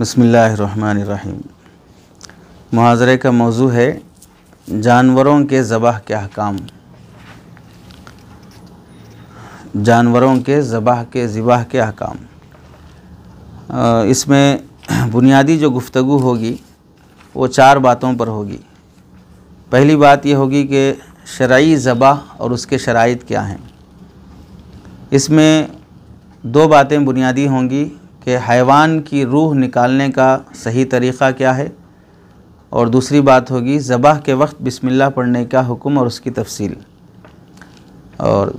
बिस्मिल्लाहिर्रहमानिर्रहीम। मुहाज़रे का मौजू है जानवरों के ज़बाह के अहकाम। जानवरों के ज़बाह के अहकाम। इसमें बुनियादी जो गुफ्तगू होगी वो 4 बातों पर होगी। पहली बात ये होगी कि शरई ज़बाह और उसके शराइत क्या हैं। इसमें 2 बातें बुनियादी होंगी कि हैवान की रूह निकालने का सही तरीक़ा क्या है, और दूसरी बात होगी ज़बाह के वक्त बिस्मिल्लाह पढ़ने का हुक्म और उसकी तफसील। और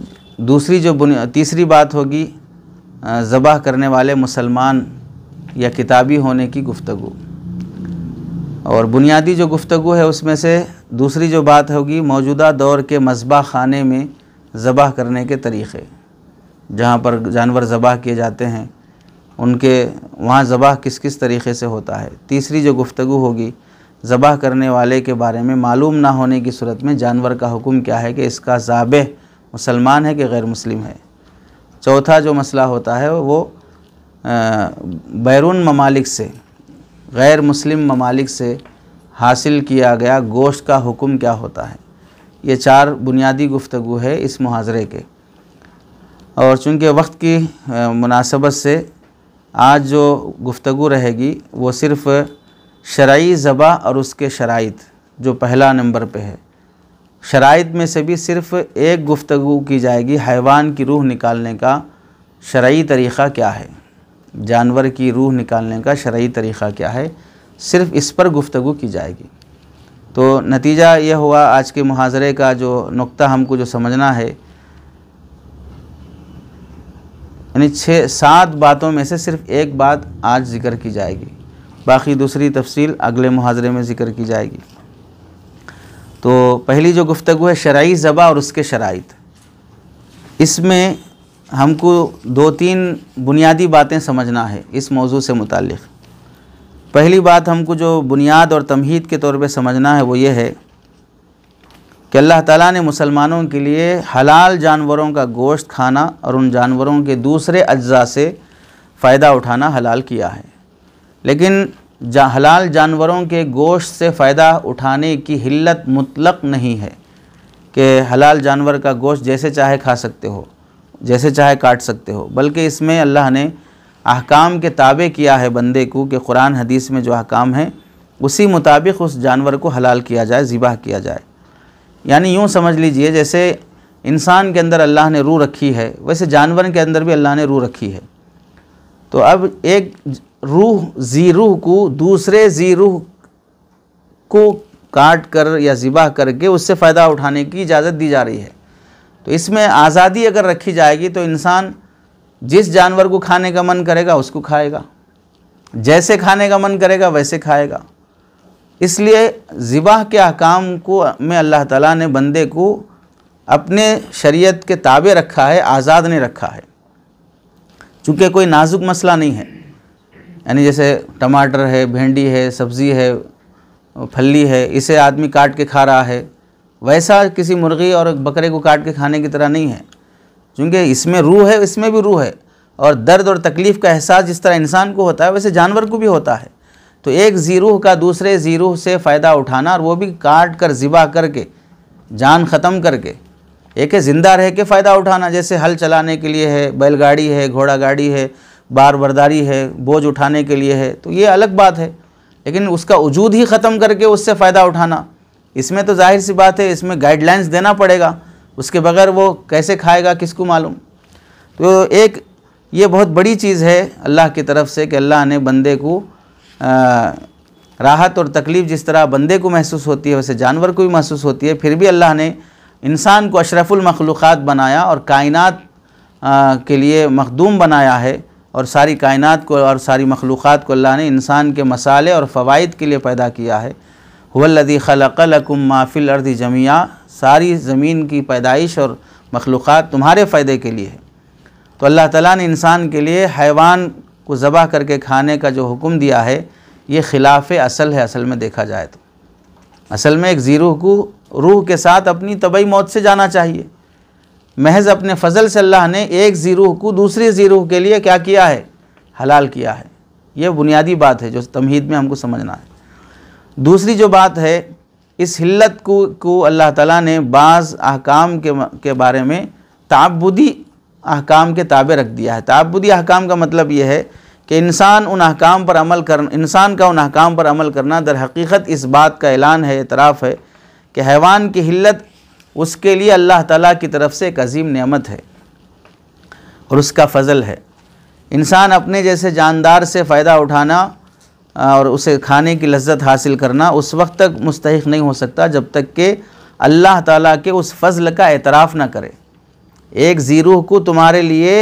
तीसरी बात होगी ज़बाह करने वाले मुसलमान या किताबी होने की गुफ्तगू। और बुनियादी जो गुफ्तगू है उसमें से दूसरी जो बात होगी मौजूदा दौर के मज़बा खाने में ज़बाह करने के तरीक़े, जहाँ पर जानवर ज़बाह किए जाते हैं उनके वहाँ ज़बाह किस किस तरीक़े से होता है। तीसरी जो गुफ्तगू होगी ज़बाह करने वाले के बारे में मालूम ना होने की सूरत में जानवर का हुक्म क्या है कि इसका ज़ाबिह मुसलमान है कि गैर मुस्लिम है। चौथा जो मसला होता है वो बैरून ममालिक से, गैर मुस्लिम ममालिक से हासिल किया गया गोश्त का हुक्म क्या होता है। ये 4 बुनियादी गुफ्तगू है इस मुहाज़रे के। और चूँकि वक्त की मुनासबत से आज जो गुफ्तगू रहेगी वो सिर्फ़ शरई ज़बाह और उसके शराइत जो पहला नंबर पे है। शराइत में से भी सिर्फ़ एक गुफ्तगू की जाएगी, हैवान की रूह निकालने का शरई तरीक़ा क्या है, जानवर की रूह निकालने का शरई तरीक़ा क्या है, सिर्फ़ इस पर गुफ्तगू की जाएगी। तो नतीजा ये हुआ आज के मुहाज़रे का जो नुक्ता हमको जो समझना है, यानी 6-7 बातों में से सिर्फ़ एक बात आज ज़िक्र की जाएगी, बाकी दूसरी तफसील अगले मुहाज़रे में ज़िक्र की जाएगी। तो पहली जो गुफ्तगू है शरई ज़बाह और उसके शराइत, इसमें हमको 2-3 बुनियादी बातें समझना है इस मौजू से मुताल्लिक़। पहली बात हमको जो बुनियाद और तमहीद के तौर पे समझना है वो ये है कि अल्लाह ताला ने मुसलमानों के लिए हलाल जानवरों का गोश्त खाना और उन जानवरों के दूसरे अज्जा से फ़ायदा उठाना हलाल किया है। लेकिन हलाल जानवरों के गोश्त से फ़ायदा उठाने की हिल्लत मुतलक नहीं है कि हलाल जानवर का गोश्त जैसे चाहे खा सकते हो, जैसे चाहे काट सकते हो, बल्कि इसमें अल्लाह ने अहकाम के ताबे किया है बंदे को कि कुरान हदीस में जो अहकाम हैं उसी मुताबिक उस जानवर को हलाल किया जाए, ज़िबाह किया जाए। यानी यूँ समझ लीजिए जैसे इंसान के अंदर अल्लाह ने रूह रखी है वैसे जानवर के अंदर भी अल्लाह ने रूह रखी है। तो अब एक रूह जी रूह को दूसरे जी रूह को काट कर या ज़िबाह करके उससे फ़ायदा उठाने की इजाज़त दी जा रही है। तो इसमें आज़ादी अगर रखी जाएगी तो इंसान जिस जानवर को खाने का मन करेगा उसको खाएगा, जैसे खाने का मन करेगा वैसे खाएगा। इसलिए ज़िबाह के अहकाम को में अल्लाह ताला ने बंदे को अपने शरीयत के ताबे रखा है, आज़ाद नहीं रखा है। चूँकि कोई नाजुक मसला नहीं है, यानी जैसे टमाटर है, भिंडी है, सब्ज़ी है, फली है, इसे आदमी काट के खा रहा है, वैसा किसी मुर्गी और बकरे को काट के खाने की तरह नहीं है। चूँकि इसमें रूह है, इसमें भी रूह है, और दर्द और तकलीफ़ का एहसास जिस तरह इंसान को होता है वैसे जानवर को भी होता है। तो एक ज़ीरूह का दूसरे ज़ीरूह से फ़ायदा उठाना, और वो भी काट कर ज़िबाह करके जान ख़त्म करके, एक है ज़िंदा रह के फ़ायदा उठाना, जैसे हल चलाने के लिए है, बैलगाड़ी है, घोड़ा गाड़ी है, बार बर्दारी है, बोझ उठाने के लिए है, तो ये अलग बात है। लेकिन उसका वजूद ही ख़त्म करके उससे फ़ायदा उठाना, इसमें तो जाहिर सी बात है इसमें गाइडलाइंस देना पड़ेगा, उसके बगैर वो कैसे खाएगा किसको मालूम। तो एक ये बहुत बड़ी चीज़ है अल्लाह की तरफ से कि अल्लाह ने बंदे को राहत और तकलीफ़ जिस तरह बंदे को महसूस होती है वैसे जानवर को भी महसूस होती है। फिर भी अल्लाह ने इंसान को अशरफुल मखलूक़ात बनाया और कायनात के लिए मखदूम बनाया है, और सारी कायनात को और सारी मखलूक़ात को अल्लाह ने इंसान के मसाले और फ़वाइद के लिए पैदा किया है। हुवल्लज़ी ख़लक़ लकुम मा फ़िल अर्ज़ि जमीआ, सारी ज़मीन की पैदाइश और मखलूक़ात तुम्हारे फ़ायदे के लिए है। तो अल्लाह ताला ने इंसान के लिए हैवान को ज़बाह करके खाने का जो हुक्म दिया है ये ख़िलाफ़ असल है। असल में देखा जाए तो असल में एक ज़ीरूह को रूह के साथ अपनी तबई मौत से जाना चाहिए। महज अपने फ़ज़ल से अल्लाह ने एक ज़ीरूह को दूसरी ज़ीरूह के लिए क्या किया है, हलाल किया है। यह बुनियादी बात है जो तमहीद में हमको समझना है। दूसरी जो बात है, इस हिल्लत को अल्लाह ताला ने बाज़ अहकाम के बारे में ताबुदी अहकाम के ताबे रख दिया है। ताबुदी अहकाम का मतलब यह है कि इंसान का उन अहकाम पर अमल करना दर हकीकत इस बात का ऐलान है, एतराफ़ है कि हैवान की हिल्लत उसके लिए अल्लाह ताला की तरफ से एक अजीम नेमत है और उसका फ़ज़ल है। इंसान अपने जैसे जानदार से फ़ायदा उठाना और उसे खाने की लज्जत हासिल करना उस वक्त तक मुस्तहिक़ नहीं हो सकता जब तक कि अल्लाह ताला के उस फ़ज़ल का एतराफ़ ना करे। एक ज़ीरूह को तुम्हारे लिए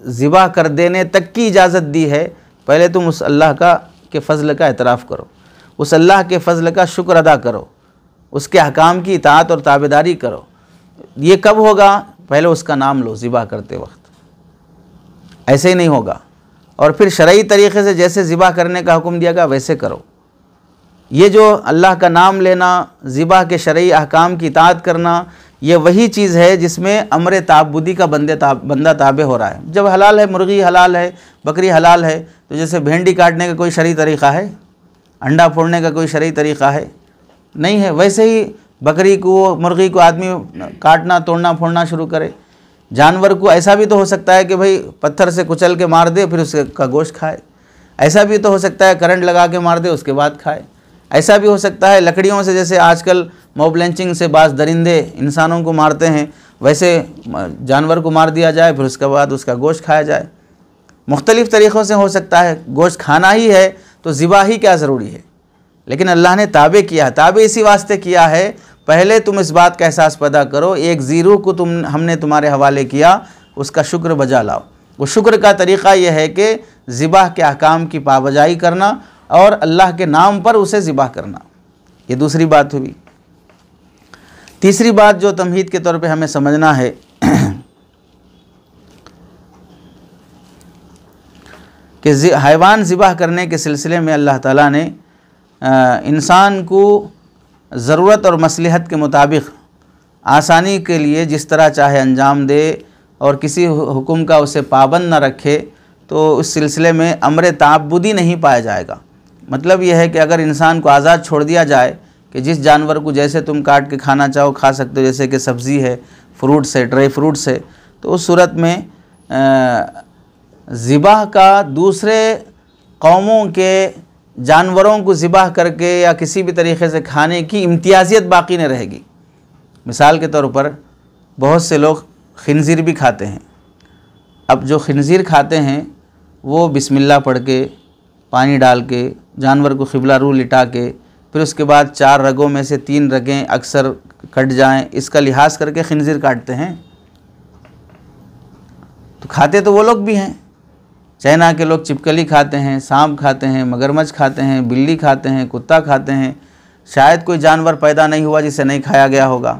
ज़िबा कर देने तक की इजाज़त दी है, पहले तुम उस अल्लाह के फ़ज़ल का एतराफ़ करो, उस अल्लाह के फ़ज़ल का शुक्र अदा करो, उसके अहकाम की इताअत और ताबेदारी करो। ये कब होगा? पहले उसका नाम लो ज़िबा करते वक्त, ऐसे ही नहीं होगा। और फिर शरई तरीक़े से जैसे ज़िबा करने का हुक्म दिया गया वैसे करो। ये जो अल्लाह का नाम लेना, ज़िबा के शरई अहकाम की इताअत करना, ये वही चीज़ है जिसमें अमर ताबुदी का बंदा ताबे हो रहा है। जब हलाल है, मुर्गी हलाल है, बकरी हलाल है, तो जैसे भिंडी काटने का कोई शरई तरीक़ा है, अंडा फोड़ने का कोई शरई तरीक़ा है नहीं है, वैसे ही बकरी को, मुर्गी को आदमी काटना, तोड़ना, फोड़ना शुरू करे। जानवर को ऐसा भी तो हो सकता है कि भाई पत्थर से कुचल के मार दे फिर उसका गोश्त खाए। ऐसा भी तो हो सकता है करंट लगा के मार दे उसके बाद खाए। ऐसा भी हो सकता है लकड़ियों से, जैसे आजकल मॉब लिंचिंग से बाज़ दरिंदे इंसानों को मारते हैं, वैसे जानवर को मार दिया जाए फिर उसके बाद उसका गोश्त खाया जाए। मुख्तलिफ़ तरीक़ों से हो सकता है। गोश्त खाना ही है तो ज़िबा ही क्या ज़रूरी है, लेकिन अल्लाह ने ताबे किया है। ताबे इसी वास्ते किया है, पहले तुम इस बात का एहसास पैदा करो, एक ज़ीरो को हमने तुम्हारे हवाले किया, उसका शुक्र बजा लाओ। वो शुक्र का तरीक़ा यह है कि ज़िबा के अहकाम की पाबजाई करना और अल्लाह के नाम पर उसे ज़िबा करना। ये दूसरी बात हुई। तीसरी बात जो तमहीद के तौर पे हमें समझना है कि हैवान ज़िबा करने के सिलसिले में अल्लाह ताला ने इंसान को ज़रूरत और मसलहत के मुताबिक आसानी के लिए जिस तरह चाहे अंजाम दे और किसी हुक्म का उसे पाबंद न रखे, तो उस सिलसिले में अमर ताबुदी नहीं पाया जाएगा। मतलब यह है कि अगर इंसान को आज़ाद छोड़ दिया जाए कि जिस जानवर को जैसे तुम काट के खाना चाहो खा सकते हो, जैसे कि सब्ज़ी है, फ्रूट्स है, ड्राई फ्रूट्स है, तो उस सूरत में ज़िबाह का दूसरे कौमों के जानवरों को ज़िबाह करके या किसी भी तरीक़े से खाने की इम्तियाज़ियत बाकी नहीं रहेगी। मिसाल के तौर पर बहुत से लोग खिंजीर भी खाते हैं। अब जो खिंजीर खाते हैं वो बिस्मिल्लाह पढ़ के, पानी डाल के, जानवर को क़िबला रू लिटा के, फिर उसके बाद 4 रगों में से 3 रगें अक्सर कट जाएं, इसका लिहाज करके खिंजीर काटते हैं। तो खाते तो वो लोग भी हैं। चाइना के लोग छिपकली खाते हैं, सांप खाते हैं, मगरमच्छ खाते हैं, बिल्ली खाते हैं, कुत्ता खाते हैं। शायद कोई जानवर पैदा नहीं हुआ जिसे नहीं खाया गया होगा।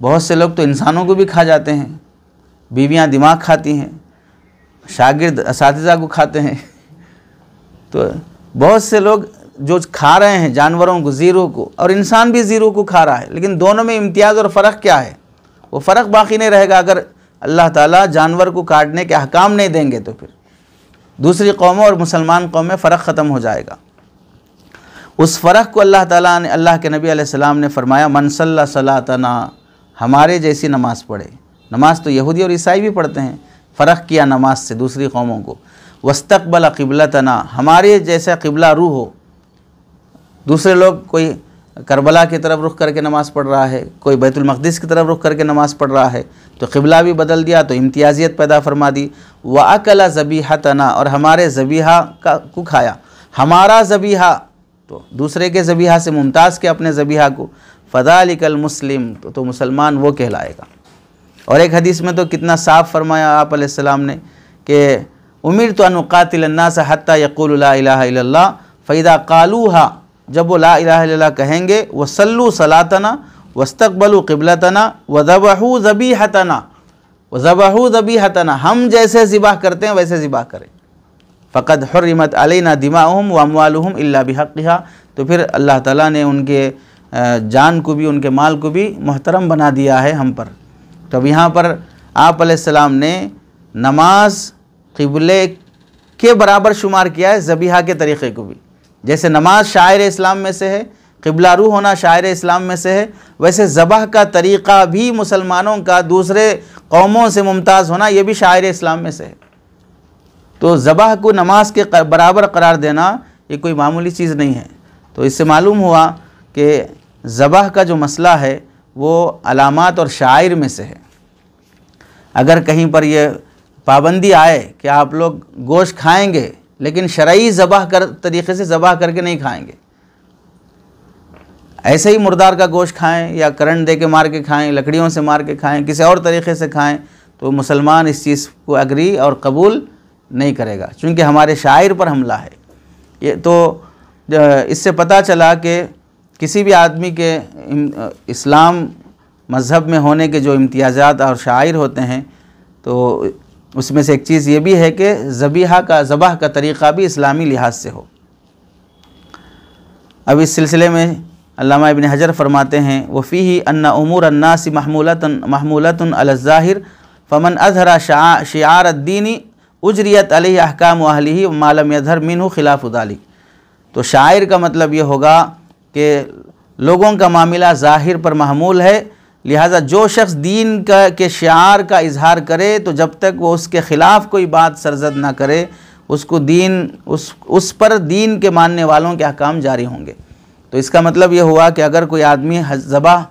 बहुत से लोग तो इंसानों को भी खा जाते हैं। बीवियां दिमाग खाती हैं, शागिर्द असातिज़ा को खाते हैं। तो बहुत से लोग जो खा रहे हैं जानवरों को, ज़ीरो को, और इंसान भी ज़ीरो को खा रहा है, लेकिन दोनों में इम्तियाज़ और फ़र्क क्या है? वो फ़र्क बाकी नहीं रहेगा अगर अल्लाह ताला जानवर को काटने के अहकाम नहीं देंगे। तो फिर दूसरी कौमों और मुसलमान कौम में फ़र्क ख़त्म हो जाएगा। उस फ़र्क को अल्लाह ताला ने, अल्लाह के नबी अलैहिस्सलाम ने फरमाया, मन सल्ला सलातना, हमारे जैसी नमाज़ पढ़े। नमाज तो यहूदी और ईसाई भी पढ़ते हैं, फ़र्क किया नमाज से दूसरी कौमों को। वस्तक़बल क़िबलतना, हमारे जैसा क़िबला रू हो। दूसरे लोग कोई करबला की तरफ रुख करके नमाज़ पढ़ रहा है, कोई बैतुल मक़दिस की तरफ रुख करके नमाज़ पढ़ रहा है, तो क़िबला भी बदल दिया, तो इम्तियाज़ियत पैदा फरमा दी। व अकला ज़बीहतना, और हमारे ज़बीहा को खाया। हमारा ज़बीहा तो दूसरे के ज़बीहा से मुमताज़ के अपने ज़बीहा को, फ़ज़ालिकल मुस्लिम, तो मुसलमान वो कहलाएगा। और एक हदीस में तो कितना साफ़ फरमाया आप अलैहिस्सलाम ने कि उमिरतु अन उक़ातिल अन्नास हत्ता यक़ूलू ला इलाहा इल्लल्लाह फ़इज़ा क़ालूहा, जब वो ला इलाहा इल्लल्लाह कहेंगे, वसल्लू सलातना वस्तक़बलू क़िबलतना वज़बहू ज़बीहतना, वज़बहू ज़बीहतना, हम जैसे ज़िबाह करते हैं वैसे ज़िबाह करें। फ़क़द हुर्रिमत अलैना दिमाउहुम व अमवालुहुम इल्ला बिहक़्क़िहा, तो फिर अल्लाह ताला ने उनके जान को भी, उनके माल को भी मुहतरम बना दिया है हम पर। तो अब यहाँ पर आप अलैहिस्सलाम ने नमाज क़िबले के बराबर शुमार किया है ज़बीहा के तरीक़े को भी। जैसे नमाज शायर इस्लाम में से है, क़िबला रू होना शायर इस्लाम में से है, वैसे ज़बह का तरीक़ा भी मुसलमानों का दूसरे कौमों से मुमताज़ होना ये भी शायर इस्लाम में से है। तो ज़बह को नमाज के बराबर करार देना ये कोई मामूली चीज़ नहीं है। तो इससे मालूम हुआ कि ज़बह का जो मसला है वो अलामात और शायर में से है। अगर कहीं पर ये पाबंदी आए कि आप लोग गोश्त खाएंगे लेकिन शरई ज़बह कर तरीक़े से ज़बह करके नहीं खाएंगे, ऐसे ही मुर्दार का गोश्त खाएं या करंट दे के मार के खाएं, लकड़ियों से मार के खाएं, किसी और तरीक़े से खाएं, तो मुसलमान इस चीज़ को अग्री और कबूल नहीं करेगा, चूँकि हमारे शायर पर हमला है। ये तो इससे पता चला कि किसी भी आदमी के इस्लाम मज़हब में होने के जो इम्तियाज़ात और शायर होते हैं, तो उसमें से एक चीज़ ये भी है कि ज़बह का तरीक़ा भी इस्लामी लिहाज से हो। अब इस सिलसिले में अल्लामा इब्न हजर फरमाते हैं, वफ़ीही अन्ना उमूर अन्नासी महमूलतुन अला ज़ाहिर फ़मन अज़हरा शिआर अद्दीनी उजरियत अलैहि अहकाम अहलिही मा लम यज़हर मिन्हु खिलाफ़ ज़ालिक। तो शायर का मतलब ये होगा कि लोगों का मामला ज़ाहिर पर महमूल है, लिहाजा जो शख्स दीन के शिआर का इजहार करे तो जब तक वो उसके ख़िलाफ़ कोई बात सरजद ना करे, उसको उस पर दीन के मानने वालों के अहकाम जारी होंगे। तो इसका मतलब ये हुआ कि अगर कोई आदमी ज़बह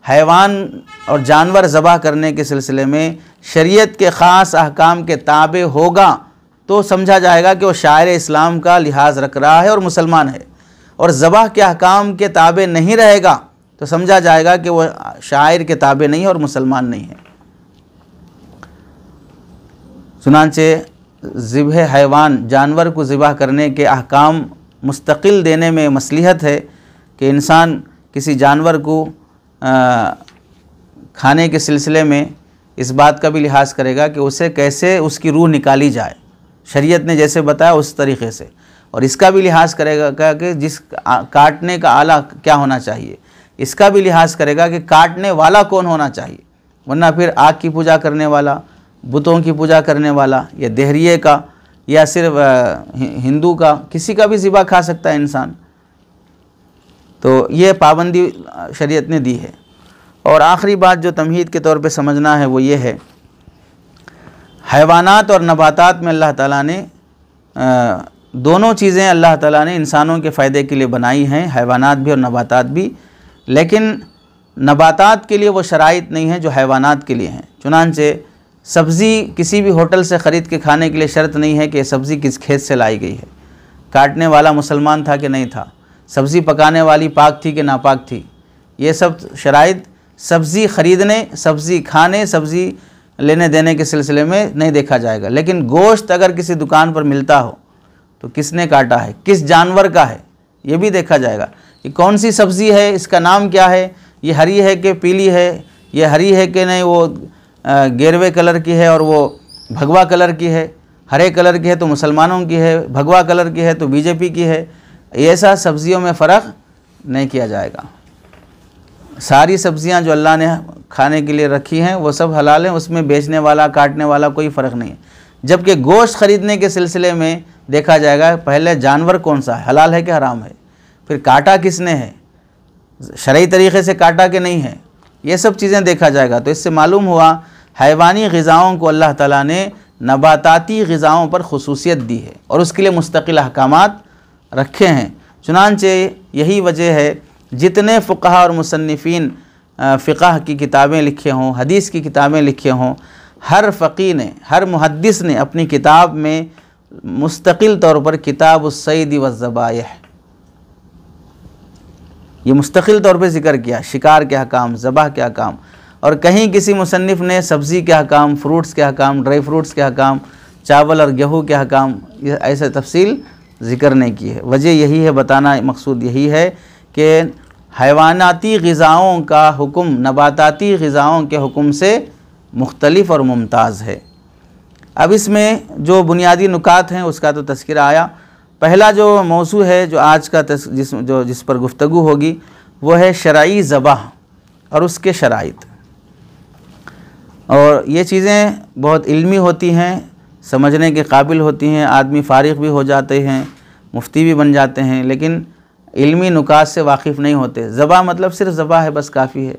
हैवान और जानवर ज़बह करने के सिलसिले में शरीयत के ख़ास अहकाम के ताबे होगा तो समझा जाएगा कि वो शायर इस्लाम का लिहाज रख रहा है और मुसलमान है, और ज़बह के अहकाम के ताबे नहीं रहेगा तो समझा जाएगा कि वो शायर के ताबे नहीं है और मुसलमान नहीं है। चुनांचे ज़िबह हैवान जानवर को ज़िबह करने के अहकाम मुस्तकिल देने में मसलिहत है कि इंसान किसी जानवर को खाने के सिलसिले में इस बात का भी लिहाज करेगा कि उसे कैसे उसकी रूह निकाली जाए, शरीयत ने जैसे बताया उस तरीक़े से, और इसका भी लिहाज करेगा कि जिस काटने का आला क्या होना चाहिए, इसका भी लिहाज करेगा कि काटने वाला कौन होना चाहिए, वरना फिर आग की पूजा करने वाला, बुतों की पूजा करने वाला, या देहरिए का, या सिर्फ हिंदू का, किसी का भी ज़िबा खा सकता है इंसान। तो ये पाबंदी शरीयत ने दी है। और आखिरी बात जो तमहीद के तौर पे समझना है वो ये है, हैवानात और नबातात में अल्लाह ताला ने दोनों चीज़ें अल्लाह ताला ने इंसानों के फ़ायदे के लिए बनाई हैं, हैवानात भी और नबातात भी, लेकिन नबातात के लिए वो शराइत नहीं है जो हैवानात के लिए हैं। चुनांचे सब्ज़ी किसी भी होटल से ख़रीद के खाने के लिए शर्त नहीं है कि सब्ज़ी किस खेत से लाई गई है, काटने वाला मुसलमान था कि नहीं था, सब्ज़ी पकाने वाली पाक थी कि नापाक थी, ये सब शराइत सब्ज़ी ख़रीदने, सब्ज़ी खाने, सब्ज़ी लेने देने के सिलसिले में नहीं देखा जाएगा। लेकिन गोश्त अगर किसी दुकान पर मिलता हो तो किसने काटा है, किस जानवर का है, ये भी देखा जाएगा। कि कौन सी सब्ज़ी है, इसका नाम क्या है, ये हरी है कि पीली है, ये हरी है कि नहीं वो गेरवे कलर की है और वो भगवा कलर की है, हरे कलर की है तो मुसलमानों की है, भगवा कलर की है तो बीजेपी की है, ऐसा सब्ज़ियों में फ़र्क नहीं किया जाएगा। सारी सब्ज़ियां जो अल्लाह ने खाने के लिए रखी हैं वो सब हलाल हैं, उसमें बेचने वाला काटने वाला कोई फ़र्क नहीं है। जबकि गोश्त ख़रीदने के सिलसिले में देखा जाएगा पहले जानवर कौन सा है, हलाल है कि हराम है, फिर काटा किसने है, शरई तरीक़े से काटा कि नहीं है, ये सब चीज़ें देखा जाएगा। तो इससे मालूम हुआ हैवानी ग़िज़ाओं को अल्लाह ताला ने नबाताती ग़िज़ाओं पर ख़ुसूसियत दी है और उसके लिए मुस्तकिल अहकामात रखे हैं। चुनांचे यही वजह है जितने फ़ुक़हा और मुसन्निफ़ीन फ़िक़ह की किताबें लिखे हों, हदीस की किताबें लिखे हों, हर फ़क़ीह ने, हर मुहद्दिस ने अपनी किताब में मुस्तकिल तौर पर किताब उस-सैद वज़्ज़बाइह ये मुस्तकिल तौर पर ज़िक्र किया, शिकार के अहकाम, ज़बह के अहकाम, और कहीं किसी मुसन्निफ़ ने सब्ज़ी के अहकाम, फ्रूट्स के अहकाम, ड्राई फ्रूट्स के अहकाम, चावल और गेहूँ के अहकाम, ये ऐसे तफसील ज़िक्र नहीं की है। वजह यही है, बताना मकसूद यही है कि हैवानाती ग़िज़ाओं का हुक्म नबाताती ग़िज़ाओं के हुक्म से मुख्तलिफ़ और मुमताज़ है। अब इसमें जो बुनियादी नुकात हैं उसका तो तज़किरा आया। पहला जो मौज़ू है जो आज का जिस पर गुफ्तगू होगी वो है शरई ज़बह और उसके शराइत। और ये चीज़ें बहुत इल्मी होती हैं, समझने के काबिल होती हैं, आदमी फारिग भी हो जाते हैं, मुफ्ती भी बन जाते हैं, लेकिन इल्मी नुकात से वाकिफ़ नहीं होते। ज़बा मतलब सिर्फ ज़बा है, बस काफ़ी है।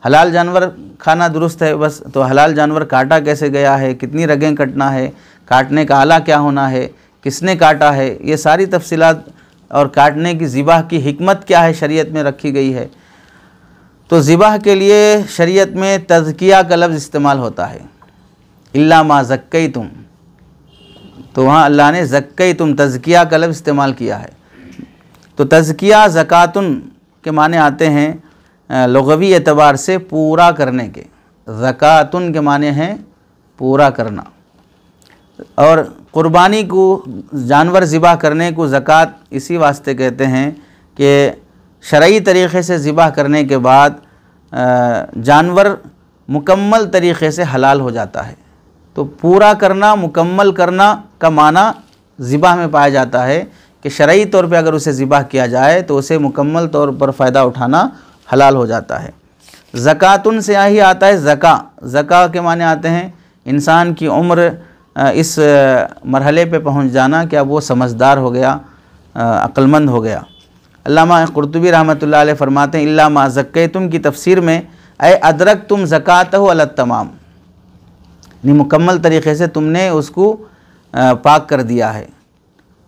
हलाल जानवर खाना दुरुस्त है बस, तो हलाल जानवर काटा कैसे गया है, कितनी रगें कटना है, काटने का आला क्या होना है, किसने काटा है, ये सारी तफसीलात और काटने की ज़िबाह की हिकमत क्या है शरीयत में रखी गई है। तो ज़िबाह के लिए शरीयत में तज़किया का लफ्ज़ इस्तेमाल होता है, इल्ला मा ज़क्कैतुम, तो वहाँ अल्लाह ने ज़क्कैतुम तज़किया का लफ्ज़ इस्तेमाल किया है। तो तज़किया ज़कातुन के माने आते हैं लुग़वी एतबार से पूरा करने के, ज़कातुन के माने हैं पूरा करना। और क़ुरबानी को, जानवर ज़िबा करने को ज़कात इसी वास्ते कहते हैं कि शरई तरीक़े से ज़िबा करने के बाद जानवर मुकम्मल तरीक़े से हलाल हो जाता है। तो पूरा करना, मुकम्मल करना का माना ज़िबा में पाया जाता है कि शरई तौर पे अगर उसे ज़िबा किया जाए तो उसे मुकम्मल तौर पर फ़ायदा उठाना हलाल हो जाता है। ज़कातुन से ही आता है ज़का, ज़का के माने आते हैं इंसान की उम्र इस मरहले पे पहुंच जाना कि अब वो समझदार हो गया, अक्लमंद हो गया। अल्लामा कुर्तुबी रहमतुल्लाह अलैह फरमाते हैं इल्ला मा ज़क्कैतुम की तफसीर में ऐ अदरकतुम ज़कातहु अला तमाम, यानी मुकम्मल तरीक़े से तुमने उसको पाक कर दिया है।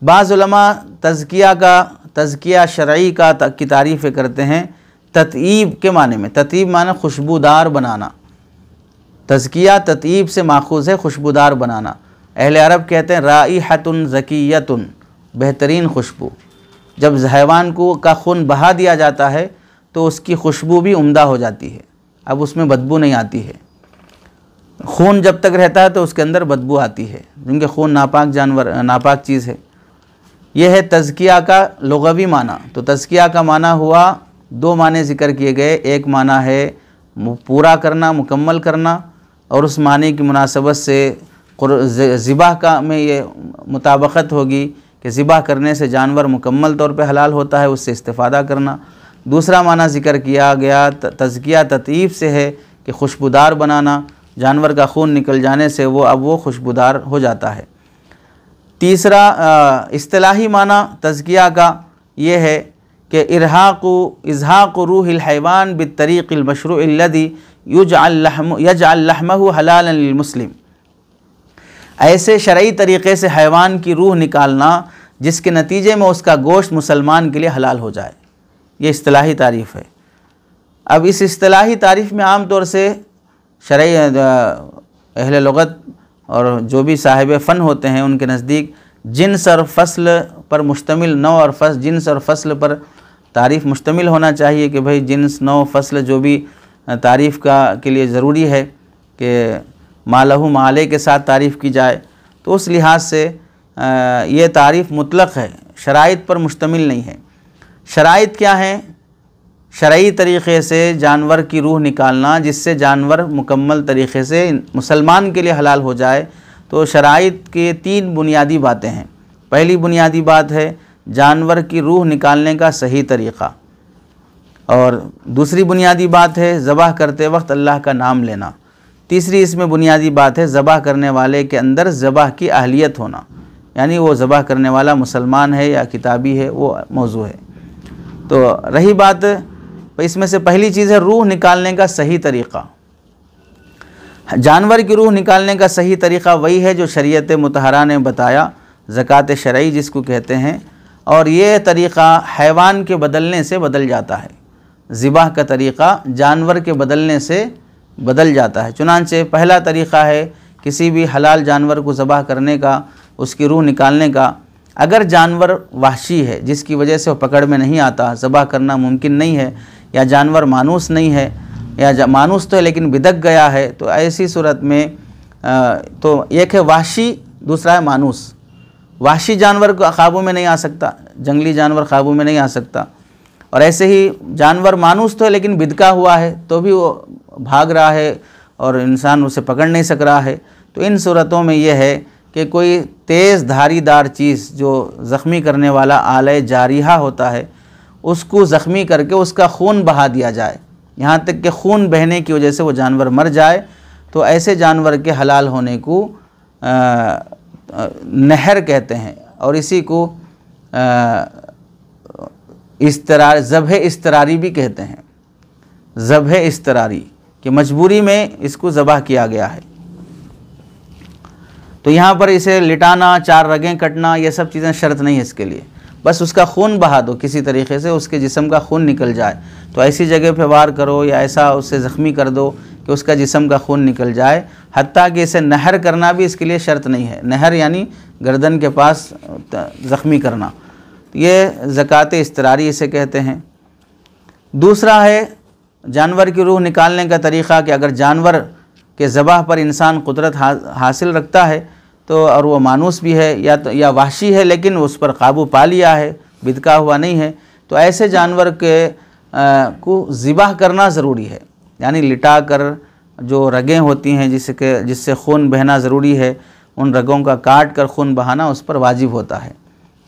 बाज़ उलमा तज़किया शरई का की तारीफ़ करते हैं ततीब के माने में। ततीब माने खुशबूदार बनाना, तज़किया ततीब से माखूज़ है खुशबूदार बनाना। अहले अरब कहते हैं राइहतुन ज़कियतुन, बेहतरीन खुशबू। जब हैवान को का खून बहा दिया जाता है तो उसकी खुशबू भी उम्दा हो जाती है, अब उसमें बदबू नहीं आती है। खून जब तक रहता है तो उसके अंदर बदबू आती है, क्योंकि खून नापाक जानवर, नापाक चीज़ है। यह है तज़किया का लुग़वी माना। तो तज़किया का माना हुआ, दो माने ज़िक्र किए गए, एक माना है पूरा करना, मुकम्मल करना, और उस माने की मुनासबत से ज़िबाह का में ये मुताबकत होगी कि ज़िबाह करने से जानवर मुकम्मल तौर पे हलाल होता है, उससे इस्तिफ़ादा करना। दूसरा माना ज़िक्र किया गया तज़किया ततीब से है कि खुशबूदार बनाना, जानवर का खून निकल जाने से वो खुशबूदार हो जाता है। तीसरा इस्तिलाही माना तज़किया का ये है कि इज़हाक़ु रूहिल हैवान बित्तरीक़िल मशरूइल लज़ी यजअल लहमहु हलालन लिल मुस्लिम, ऐसे शरई तरीक़े से हैवान की रूह निकालना जिसके नतीजे में उसका गोश्त मुसलमान के लिए हलाल हो जाए। ये इस्तिलाही तारीफ़ है। अब इस इस्तिलाही तारीफ़ में आम तौर से शरई अहले लुग़त और जो भी साहिब फ़न होते हैं उनके नज़दीक जिन्स और फ़स्ल पर मुश्तमिल, नौ और फ़स्ल, जिन्स और फ़स्ल पर तारीफ़ मुश्तमिल होना चाहिए कि भाई जिन्स, नौ, फ़स्ल जो भी तारीफ़ के लिए ज़रूरी है कि मालहू माले के साथ तारीफ़ की जाए। तो उस लिहाज से ये तारीफ़ मुतलक़ है, शराइत पर मुश्तमिल नहीं है। शराइत क्या हैं? शरई तरीक़े से जानवर की रूह निकालना जिससे जानवर मुकम्मल तरीक़े से मुसलमान के लिए हलाल हो जाए। तो शराइत के तीन बुनियादी बातें हैं। पहली बुनियादी बात है जानवर की रूह निकालने का सही तरीक़ा, और दूसरी बुनियादी बात है ज़बाह करते वक्त अल्लाह का नाम लेना। तीसरी इसमें बुनियादी बात है ज़बाह करने वाले के अंदर ज़बाह की अहलियत होना, यानी वो ज़बाह करने वाला मुसलमान है या किताबी है, वो मौजू है। तो रही बात, इसमें से पहली चीज़ है रूह निकालने का सही तरीक़ा। जानवर की रूह निकालने का सही तरीक़ा वही है जो शरीयत मुतहरा ने बताया, ज़कात शरई जिसको कहते हैं, और ये तरीक़ा हैवान के बदलने से बदल जाता है। ज़िबाह का तरीक़ा जानवर के बदलने से बदल जाता है। चुनांचे पहला तरीक़ा है किसी भी हलाल जानवर को ज़बाह करने का, उसकी रूह निकालने का। अगर जानवर वहशी है जिसकी वजह से वो पकड़ में नहीं आता, ज़बाह करना मुमकिन नहीं है, या जानवर मानूस नहीं है, या मानूस तो है लेकिन बिदक गया है, तो ऐसी सूरत में तो एक है वहशी, दूसरा है मानूस। वहशी जानवर को काबू में नहीं आ सकता, जंगली जानवर काबू में नहीं आ सकता, और ऐसे ही जानवर मानूस तो है लेकिन बिदका हुआ है तो भी वो भाग रहा है और इंसान उसे पकड़ नहीं सक रहा है। तो इन सूरतों में यह है कि कोई तेज़ धारीदार चीज़ जो ज़ख्मी करने वाला आले जारिहा होता है उसको ज़ख्मी करके उसका खून बहा दिया जाए, यहाँ तक कि खून बहने की वजह से वो जानवर मर जाए। तो ऐसे जानवर के हलाल होने को नहर कहते हैं और इसी को ज़ब्ह इस्तरारी भी कहते हैं। ज़ब्ह इस्तरारी कि मजबूरी में इसको ज़बह किया गया है। तो यहाँ पर इसे लिटाना, 4 रगें कटना, ये सब चीज़ें शर्त नहीं है इसके लिए, बस उसका खून बहा दो किसी तरीके से, उसके जिस्म का खून निकल जाए। तो ऐसी जगह पे वार करो या ऐसा उसे ज़ख्मी कर दो कि उसका जिस्म का खून निकल जाए। हत्ता कि इसे नहर करना भी इसके लिए शर्त नहीं है। नहर यानी गर्दन के पास ज़ख्मी करना, ये ज़कात इस्तरारी इसे कहते हैं। दूसरा है जानवर की रूह निकालने का तरीक़ा कि अगर जानवर के ज़बाह पर इंसान कुदरत हासिल रखता है तो, और वो मानूस भी है या वहशी है लेकिन उस पर काबू पा लिया है, बिदका हुआ नहीं है, तो ऐसे जानवर के को ज़िबाह करना ज़रूरी है। यानी लिटा कर जो रगें होती हैं जिससे खून बहना ज़रूरी है, उन रगों का काट कर खून बहाना उस पर वाजिब होता है।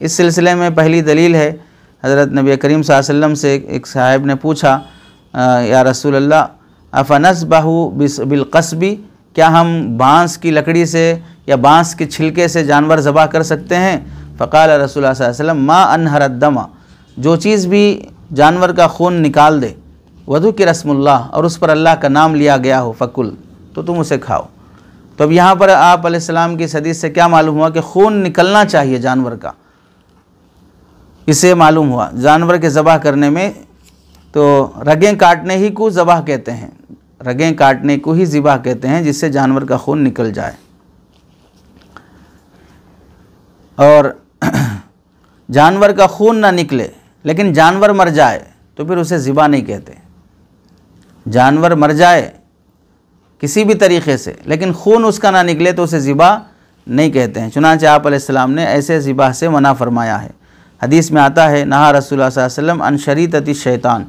इस सिलसिले में पहली दलील है, हज़रत नबी करीम सल्लल्लाहु अलैहि वसल्लम से एक साहिब ने पूछा, या रसूल अल्लाह अफ़नस्बहु बिलक़स्बी, क्या हम बाँस की लकड़ी से या बाँस के छिलके से जानवर ज़बह कर सकते हैं? फ़क़ाल रसूलुल्लाह सल्लल्लाहु अलैहि वसल्लम मा अनहरद दमा, जो चीज़ भी जानवर का खून निकाल दे, वधु की रस्मुल्लाह, और उस पर अल्लाह का नाम लिया गया हो, फ़कुल, तो तुम उसे खाओ। तो अब यहाँ पर आप अलैहिस्सलाम की हदीस से क्या मालूम हुआ कि खून निकलना चाहिए जानवर का। इससे मालूम हुआ जानवर के ज़बह करने में तो रगें काटने ही को ज़बह कहते हैं, रगें काटने को ही ज़िबाह कहते हैं, जिससे जानवर का खून निकल जाए। और जानवर का खून ना निकले लेकिन जानवर मर जाए तो फिर उसे ज़िबाह नहीं कहते। जानवर मर जाए किसी भी तरीक़े से लेकिन खून उसका ना निकले तो उसे ज़िबाह नहीं कहते हैं। चुनांचे आप अलैहिस्सलाम ने ऐसे ज़िबाह से मना फरमाया है। हदीस में आता है, नहा रसूलुल्लाह सल्लल्लाहु अलैहि वसल्लम अन शरीतति शैतान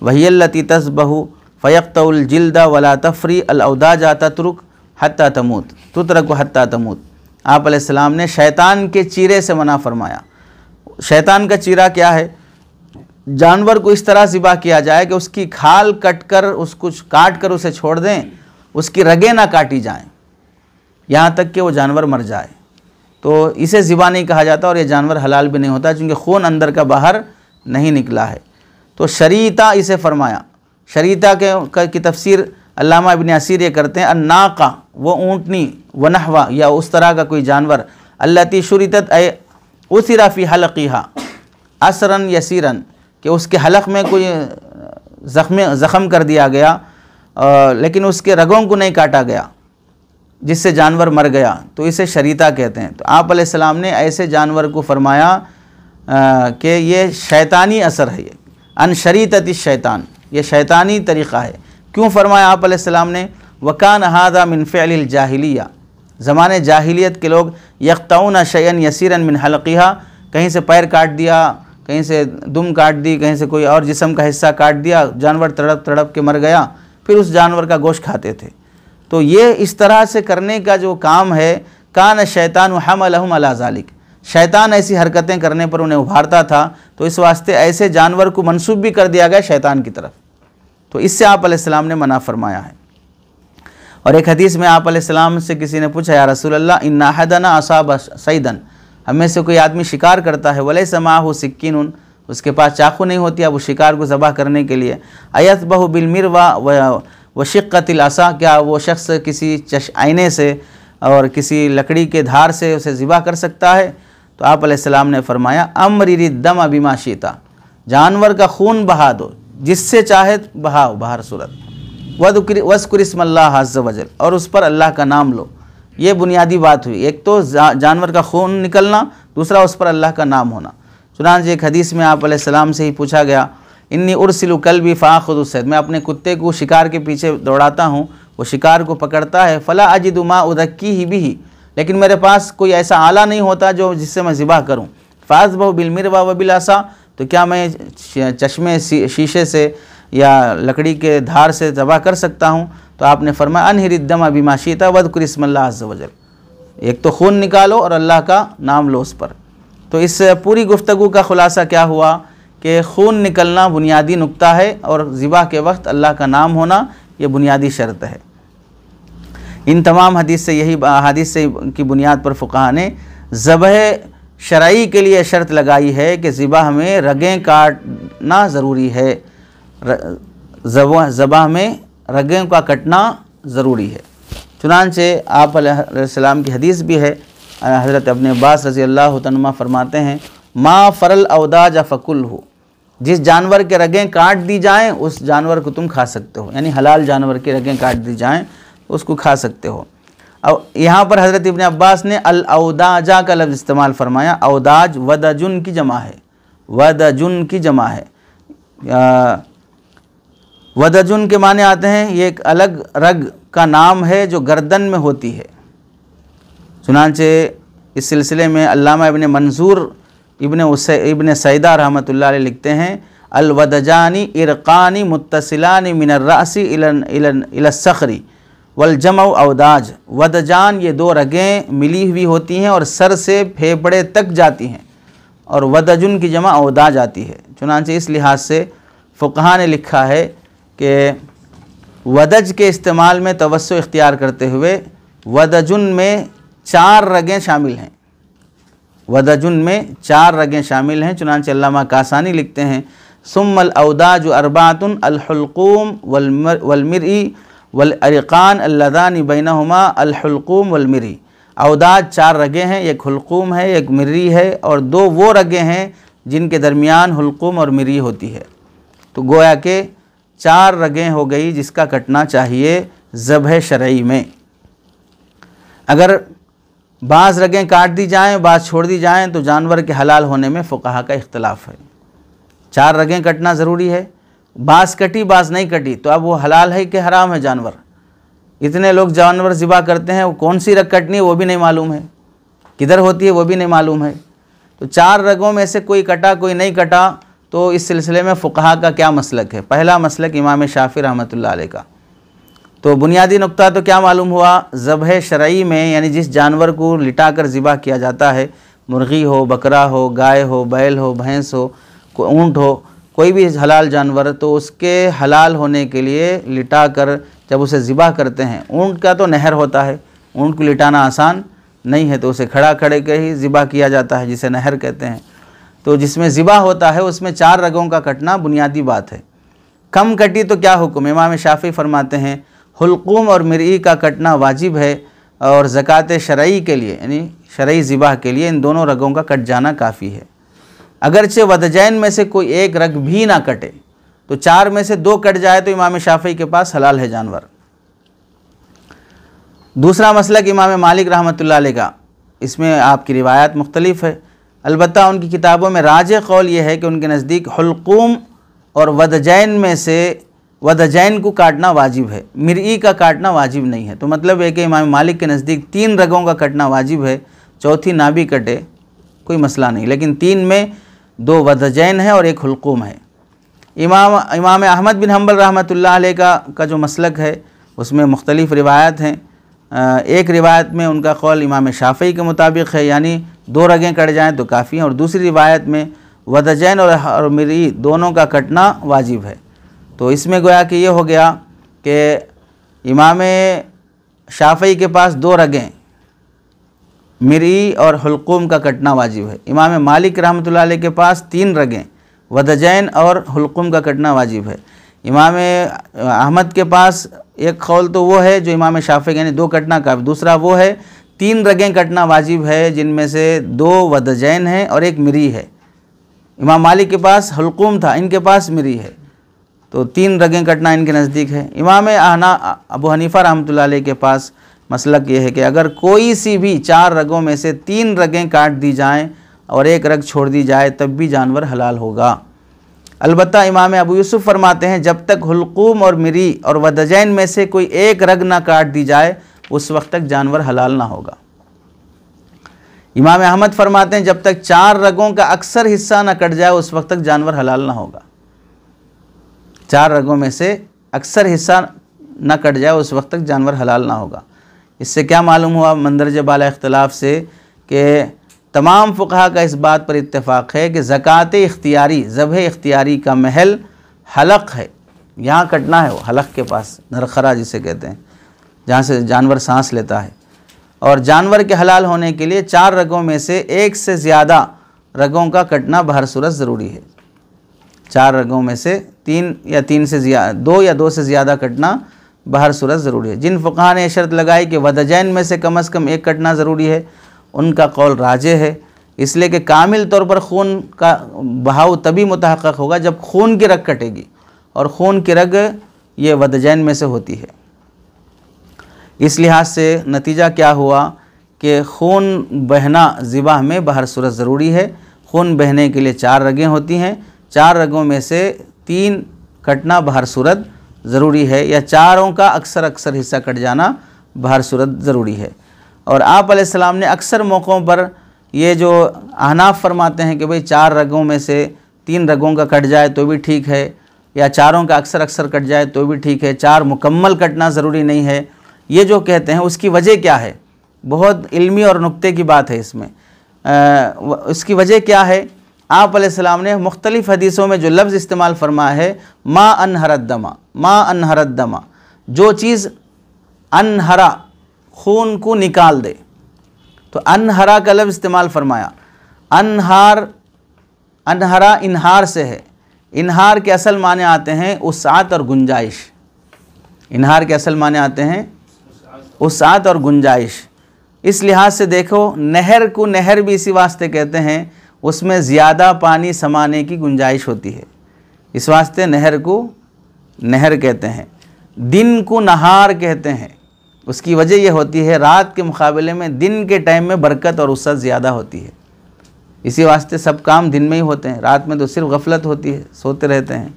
वहियल्लती तस्बहु फ़यक़तउल जिल्दा वला तफ़री अल औदाजा ततरुक हत्ता तमूत तुतरक हत्ता तमूत। आप अलैहिस्सलाम ने शैतान के चीरे से मना फरमाया। शैतान का चीरा क्या है? जानवर को इस तरह ज़िबाह किया जाए कि उसकी खाल कटकर उसको काट कर उसे छोड़ दें, उसकी रगें ना काटी जाएं यहाँ तक कि वो जानवर मर जाए, तो इसे ज़िबाह नहीं कहा जाता और ये जानवर हलाल भी नहीं होता क्योंकि खून अंदर का बाहर नहीं निकला है। तो शरीता इसे फरमाया। शरीता की तफसीर अल्लामा इब्न असीर ये करते हैं, अन्नाका वो ऊँटनी, व नहवा या उस तरह का कोई जानवर, अल्लती शुरितत उसिरा फ़ी हलक़िहा असरन यसीरन, कि उसके हलक़ में कोई ज़ख़म कर दिया गया लेकिन उसके रगों को नहीं काटा गया जिससे जानवर मर गया, तो इसे शरीता कहते हैं। तो आप अलैहिस्सलाम ने ऐसे जानवर को फरमाया कि ये शैतानी असर है, ये अन शरीतति शैतान, ये शैतानी तरीक़ा है। क्यों फरमाया आप अलैहिस्सलाम ने? वकान हादा मिन फ़िअलिल जाहिलिया, ज़माने जाहिलियत के लोग यक़तऊन शयअन यसीरन मिन हलक़िहा, कहीं से पैर काट दिया, कहीं से दुम काट दी, कहीं से कोई और जिस्म का हिस्सा काट दिया, जानवर तड़प तड़प के मर गया, फिर उस जानवर का गोश्त खाते थे। तो ये इस तरह से करने का जो काम है, कान शैतान हमलहुम अला ज़ालिक, शैतान ऐसी हरकतें करने पर उन्हें उभारता था, तो इस वास्ते ऐसे जानवर को मंसूब भी कर दिया गया शैतान की तरफ। तो इससे आप अलैहिस्सलाम ने मना फरमाया है। और एक हदीस में आप अलैहिस्सलाम से किसी ने पूछा, या रसूल अल्लाह इन्ना अहदना असाब सईदन, हमें से कोई आदमी शिकार करता है, वलैसा माहु सिक्किन, उसके पास चाकू नहीं होती अब वो शिकार को ज़बह करने के लिए, अयतबहु बिलमिरवा व शिक्कतिल असा, क्या वो शख्स किसी आईने से और किसी लकड़ी के धार से उसे ज़िबा कर सकता है? तो आप अलैहिस्सलाम ने फरमाया, अमरिरी दम बिमा शीता, जानवर का खून बहा दो, जिससे चाहे बहाओ बाहर सूरत, वज़्कुर इस्मल्लाह अज़्ज़ वजल, और उस पर अल्लाह का नाम लो। ये बुनियादी बात हुई, एक तो जानवर का खून निकलना, दूसरा उस पर अल्लाह का नाम होना। चुनांचे एक हदीस में आप अलैहिस्सलाम से ही पूछा गया, इन्नी उर्सिलु कल्बी फ़ाख़ुदु सैद, मैं अपने कुत्ते को शिकार के पीछे दौड़ाता हूँ, वो शिकार को पकड़ता है, फ़ला अजिदु मा उज़क्कीही बिही, लेकिन मेरे पास कोई ऐसा आला नहीं होता जो जिससे मैं ज़िबा करूँ। फ़ाज़बहु बिलमिरवा व बिलासा, तो क्या मैं चश्मे शीशे से या लकड़ी के धार से ज़बा कर सकता हूँ? तो आपने फरमाया, अनहिरिद्दम बिमा शीता वज़्कुर इस्मल्लाह अज़्ज़ वजल, एक तो खून निकालो और अल्लाह का नाम लो उस पर। तो इस पूरी गुफ्तगू का ख़ुलासा क्या हुआ कि खून निकलना बुनियादी नुक्ता है और ज़िबा के वक्त अल्लाह का नाम होना ये बुनियादी शर्त है। इन तमाम हदीस से यही हदीस से की बुनियाद पर फ़ुक़हा ने ज़बह शरई के लिए शर्त लगाई है कि ज़िबाह में रगें काटना ज़रूरी है, ज़बाह में रगें का कटना ज़रूरी है। चुनांचे आप अलैहिस्सलाम की हदीस भी है, हज़रत इब्न अब्बास रज़ी अल्लाह तआला फरमाते हैं, मा फ़रल अवदाज फ़कुल हो, जिस जानवर के रगें काट दी जाएं उस जानवर को तुम खा सकते हो, यानी हलाल जानवर की रगें काट दी जाएं उसको खा सकते हो। अब यहाँ पर हज़रत इब्न अब्बास ने अल अवदाजा का लफ्ज़ इस्तेमाल फरमाया। अवदाज वदजुन की जमा है, वदजुन की जमा है। वदजुन के माने आते हैं ये एक अलग रग का नाम है जो गर्दन में होती है। चुनांचे इस सिलसिले में अल्लामा इब्न मंजूर इब्न सईदा रहमतुल्लाह अलैह लिखते हैं, अल वदजानी इरकानी मुत्तसिलानी मिनर रासी इला सखरी वल जमउ अवदाज। वदजान ये दो रगें मिली हुई होती हैं और सर से फेफड़े तक जाती हैं, और वदजुन की जमा अवदाज आती है। चुनांचे इस लिहाज से फ़ुक़हा ने लिखा है कि वदज के इस्तेमाल में तवस्सु इख्तियार करते हुए वदजुन में 4 रगें शामिल हैं, वदजुन में 4 रगें शामिल हैं। चुनांचे अल्लामा कासानी लिखते हैं, सुम्मल अवदाज अरबातुन अल हुल्कूम वल मिरई वल अरिकान अल्लज़ानी बैनहुमा अल हुल्कूम वल मिरई। अवदाज 4 रगें हैं, एक हुल्कूम है, एक मिर्री है, और 2 वो रगें हैं जिनके दरमियान हुल्कूम और मिर्री होती है। तो गोया के 4 रगें हो गई जिसका कटना चाहिए ज़बह शरई में। अगर बाज़ रगें काट दी जाएं, बाज़ छोड़ दी जाएं तो जानवर के हलाल होने में फ़ुक़हा का इख्तिलाफ़ है। 4 रगें कटना ज़रूरी है, बाज़ कटी बाज़ नहीं कटी तो अब वो हलाल है कि हराम है जानवर। इतने लोग जानवर ज़िबा करते हैं, वो कौन सी रग कटनी है वो भी नहीं मालूम है, किधर होती है वो भी नहीं मालूम है। तो 4 रगों में से कोई कटा कोई नहीं कटा, तो इस सिलसिले में फ़ुक़हा का क्या मसलक है? पहला मसलक इमाम शाफ़ी रहमतुल्लाह अलैह का। तो बुनियादी नुक्ता तो क्या मालूम हुआ, ज़बह शरई में यानी जिस जानवर को लिटा कर ज़िबा किया जाता है, मुर्गी हो, बकरा हो, गाय हो, बैल हो, भैंस हो, ऊँट हो, कोई भी हलाल जानवर, तो उसके हलाल होने के लिए लिटा कर जब उसे ज़िबा करते हैं, ऊँट का तो नहर होता है, ऊँट को लिटाना आसान नहीं है, तो उसे खड़ा खड़े के ही ज़िबा किया जाता है जिसे नहर कहते हैं। तो जिसमें ज़िबा होता है उसमें 4 रगों का कटना बुनियादी बात है। कम कटी तो क्या हुक्म? इमाम शाफ़ी फरमाते हैं हुल्कूम और मिरई का कटना वाजिब है, और ज़कात शरई के लिए यानी शरई ज़िबाह के लिए इन दोनों रगों का कट जाना काफ़ी है। अगरचे वदजैन में से कोई एक रग भी ना कटे, तो 4 में से 2 कट जाए तो इमाम शाफ़ी के पास हलाल है जानवर। दूसरा मसलक इमाम मालिक रहमतुल्लाह अलैह का, इसमें आपकी रिवायत मुख्तलिफ है, अलबत्ता उनकी किताबों में राजे कौल ये है कि उनके नज़दीक हुल्कूम और वदजैन में से वदजैन को काटना वाजिब है, मिरई का काटना वाजिब नहीं है। तो मतलब है कि इमाम मालिक के नज़दीक 3 रगों का कटना वाजिब है, चौथी ना भी कटे कोई मसला नहीं, लेकिन 3 में 2 वदजैन है और 1 हुल्कूम है। इमाम अहमद बिन हम्बल रहमतुल्लाह अलैह का जो मसलक है उसमें मुख्तलिफ़ रिवायत हैं। एक रिवायत में उनका कौल इमाम शाफ़ी के मुताबिक है, यानी 2 रगें कट जाएँ तो काफ़ी हैं, और दूसरी रिवायत में वदजैन और मिरई दोनों का कटना वाजिब है। तो इसमें गोया कि ये हो गया कि इमाम शाफ़ी के पास 2 रगें, मिरई और हुल्कूम का कटना वाजिब है। इमाम मालिक रहमतुल्लाह अलैह के पास 3 रगें, वदजैन और हुल्कूम का कटना वाजिब है। इमाम अहमद के पास एक कौल तो वो है जो इमाम शाफ़ी यानी 2 कटना का, दूसरा वो है 3 रगें कटना वाजिब है, जिनमें से 2 वदजैन हैं और 1 मिरई है। इमाम मालिक के पास हुल्कूम था, इनके पास मिरई है, तो 3 रगें कटना इनके नज़दीक है। इमाम अबू हनीफ़ा रहमतुल्लाह अलैह के पास मसलक ये है कि अगर कोई सी भी 4 रगों में से 3 रगें काट दी जाएं और 1 रग छोड़ दी जाए तब भी जानवर हलाल होगा। अलबत्ता इमाम अबू यूसुफ फरमाते हैं जब तक हुल्कूम और मिरई और वदजैन में से कोई 1 रग ना काट दी जाए उस वक्त तक जानवर हलाल ना होगा। इमाम अहमद फरमाते हैं जब तक 4 रगों का अक्सर हिस्सा ना कट जाए उस वक्त तक जानवर हलाल ना होगा। 4 रगों में से अक्सर हिस्सा ना कट जाए उस वक्त तक जानवर हलाल ना होगा। इससे क्या मालूम हुआ मंदरज बाला इख्तिलाफ से कि तमाम फ़ुक़हा का इस बात पर इत्तेफाक है कि ज़कात इख्तियारी, ज़बह इख्तियारी का महल हलक़ है, यहाँ कटना है, वो हलक़ के पास, नरखरा जिसे कहते हैं, जहाँ से जानवर सांस लेता है। और जानवर के हलाल होने के लिए 4 रगों में से 1 से ज़्यादा रगों का कटना बहर सूरत ज़रूरी है। 4 रगों में से 2 या 2 से ज़्यादा कटना बहर सूरत ज़रूरी है। जिन फ़ुक़हा ने शर्त लगाई कि वदजैन में से कम से कम 1 कटना ज़रूरी है, उनका कौल राजे है, इसलिए कि कामिल तौर पर खून का बहाव तभी मुतहक़्क़क़ होगा जब खून की रग कटेगी, और खून की रग ये वदजैन में से होती है। इस लिहाज से नतीजा क्या हुआ कि खून बहना ज़िबाह में बहर सूरत ज़रूरी है। खून बहने के लिए 4 रगें होती हैं, 4 रगों में से 3 कटना बहर सूरत ज़रूरी है, या चारों का अक्सर हिस्सा कट जाना बहर सूरत ज़रूरी है। और आप अलैहिस्सलाम ने अक्सर मौक़ों पर ये जो अहनाफ फरमाते हैं कि भाई 4 रगों में से 3 रगों का कट जाए तो भी ठीक है, या चारों का अक्सर कट जाए तो भी ठीक है, 4 मुकम्मल कटना ज़रूरी नहीं है, ये जो कहते हैं उसकी वजह क्या है? बहुत इल्मी और नुक्ते की बात है इसमें। उसकी वजह क्या है? आप अलैहिस्सलाम ने मुख्तलिफ़ हदीसों में जो लफ्ज़ इस्तेमाल फरमाया है, मा अनहरद दमा, जो चीज़ अनहरा खून को निकाल दे, तो अनहरा का लफ्ज़ इस्तेमाल फरमाया। अनहरा इन्हार से है। इन्हार के असल माने आते हैं उसात और गुंजाइश। इन्हार के असल माने आते हैं उसात और गुंजाइश। इस लिहाज से देखो, नहर को नहर भी इसी वास्ते कहते हैं, उसमें ज़्यादा पानी समाने की गुंजाइश होती है, इस वास्ते नहर को नहर कहते हैं। दिन को नहार कहते हैं, उसकी वजह यह होती है रात के मुकाबले में दिन के टाइम में बरकत और वसअत ज़्यादा होती है, इसी वास्ते सब काम दिन में ही होते हैं, रात में तो सिर्फ गफलत होती है, सोते रहते हैं।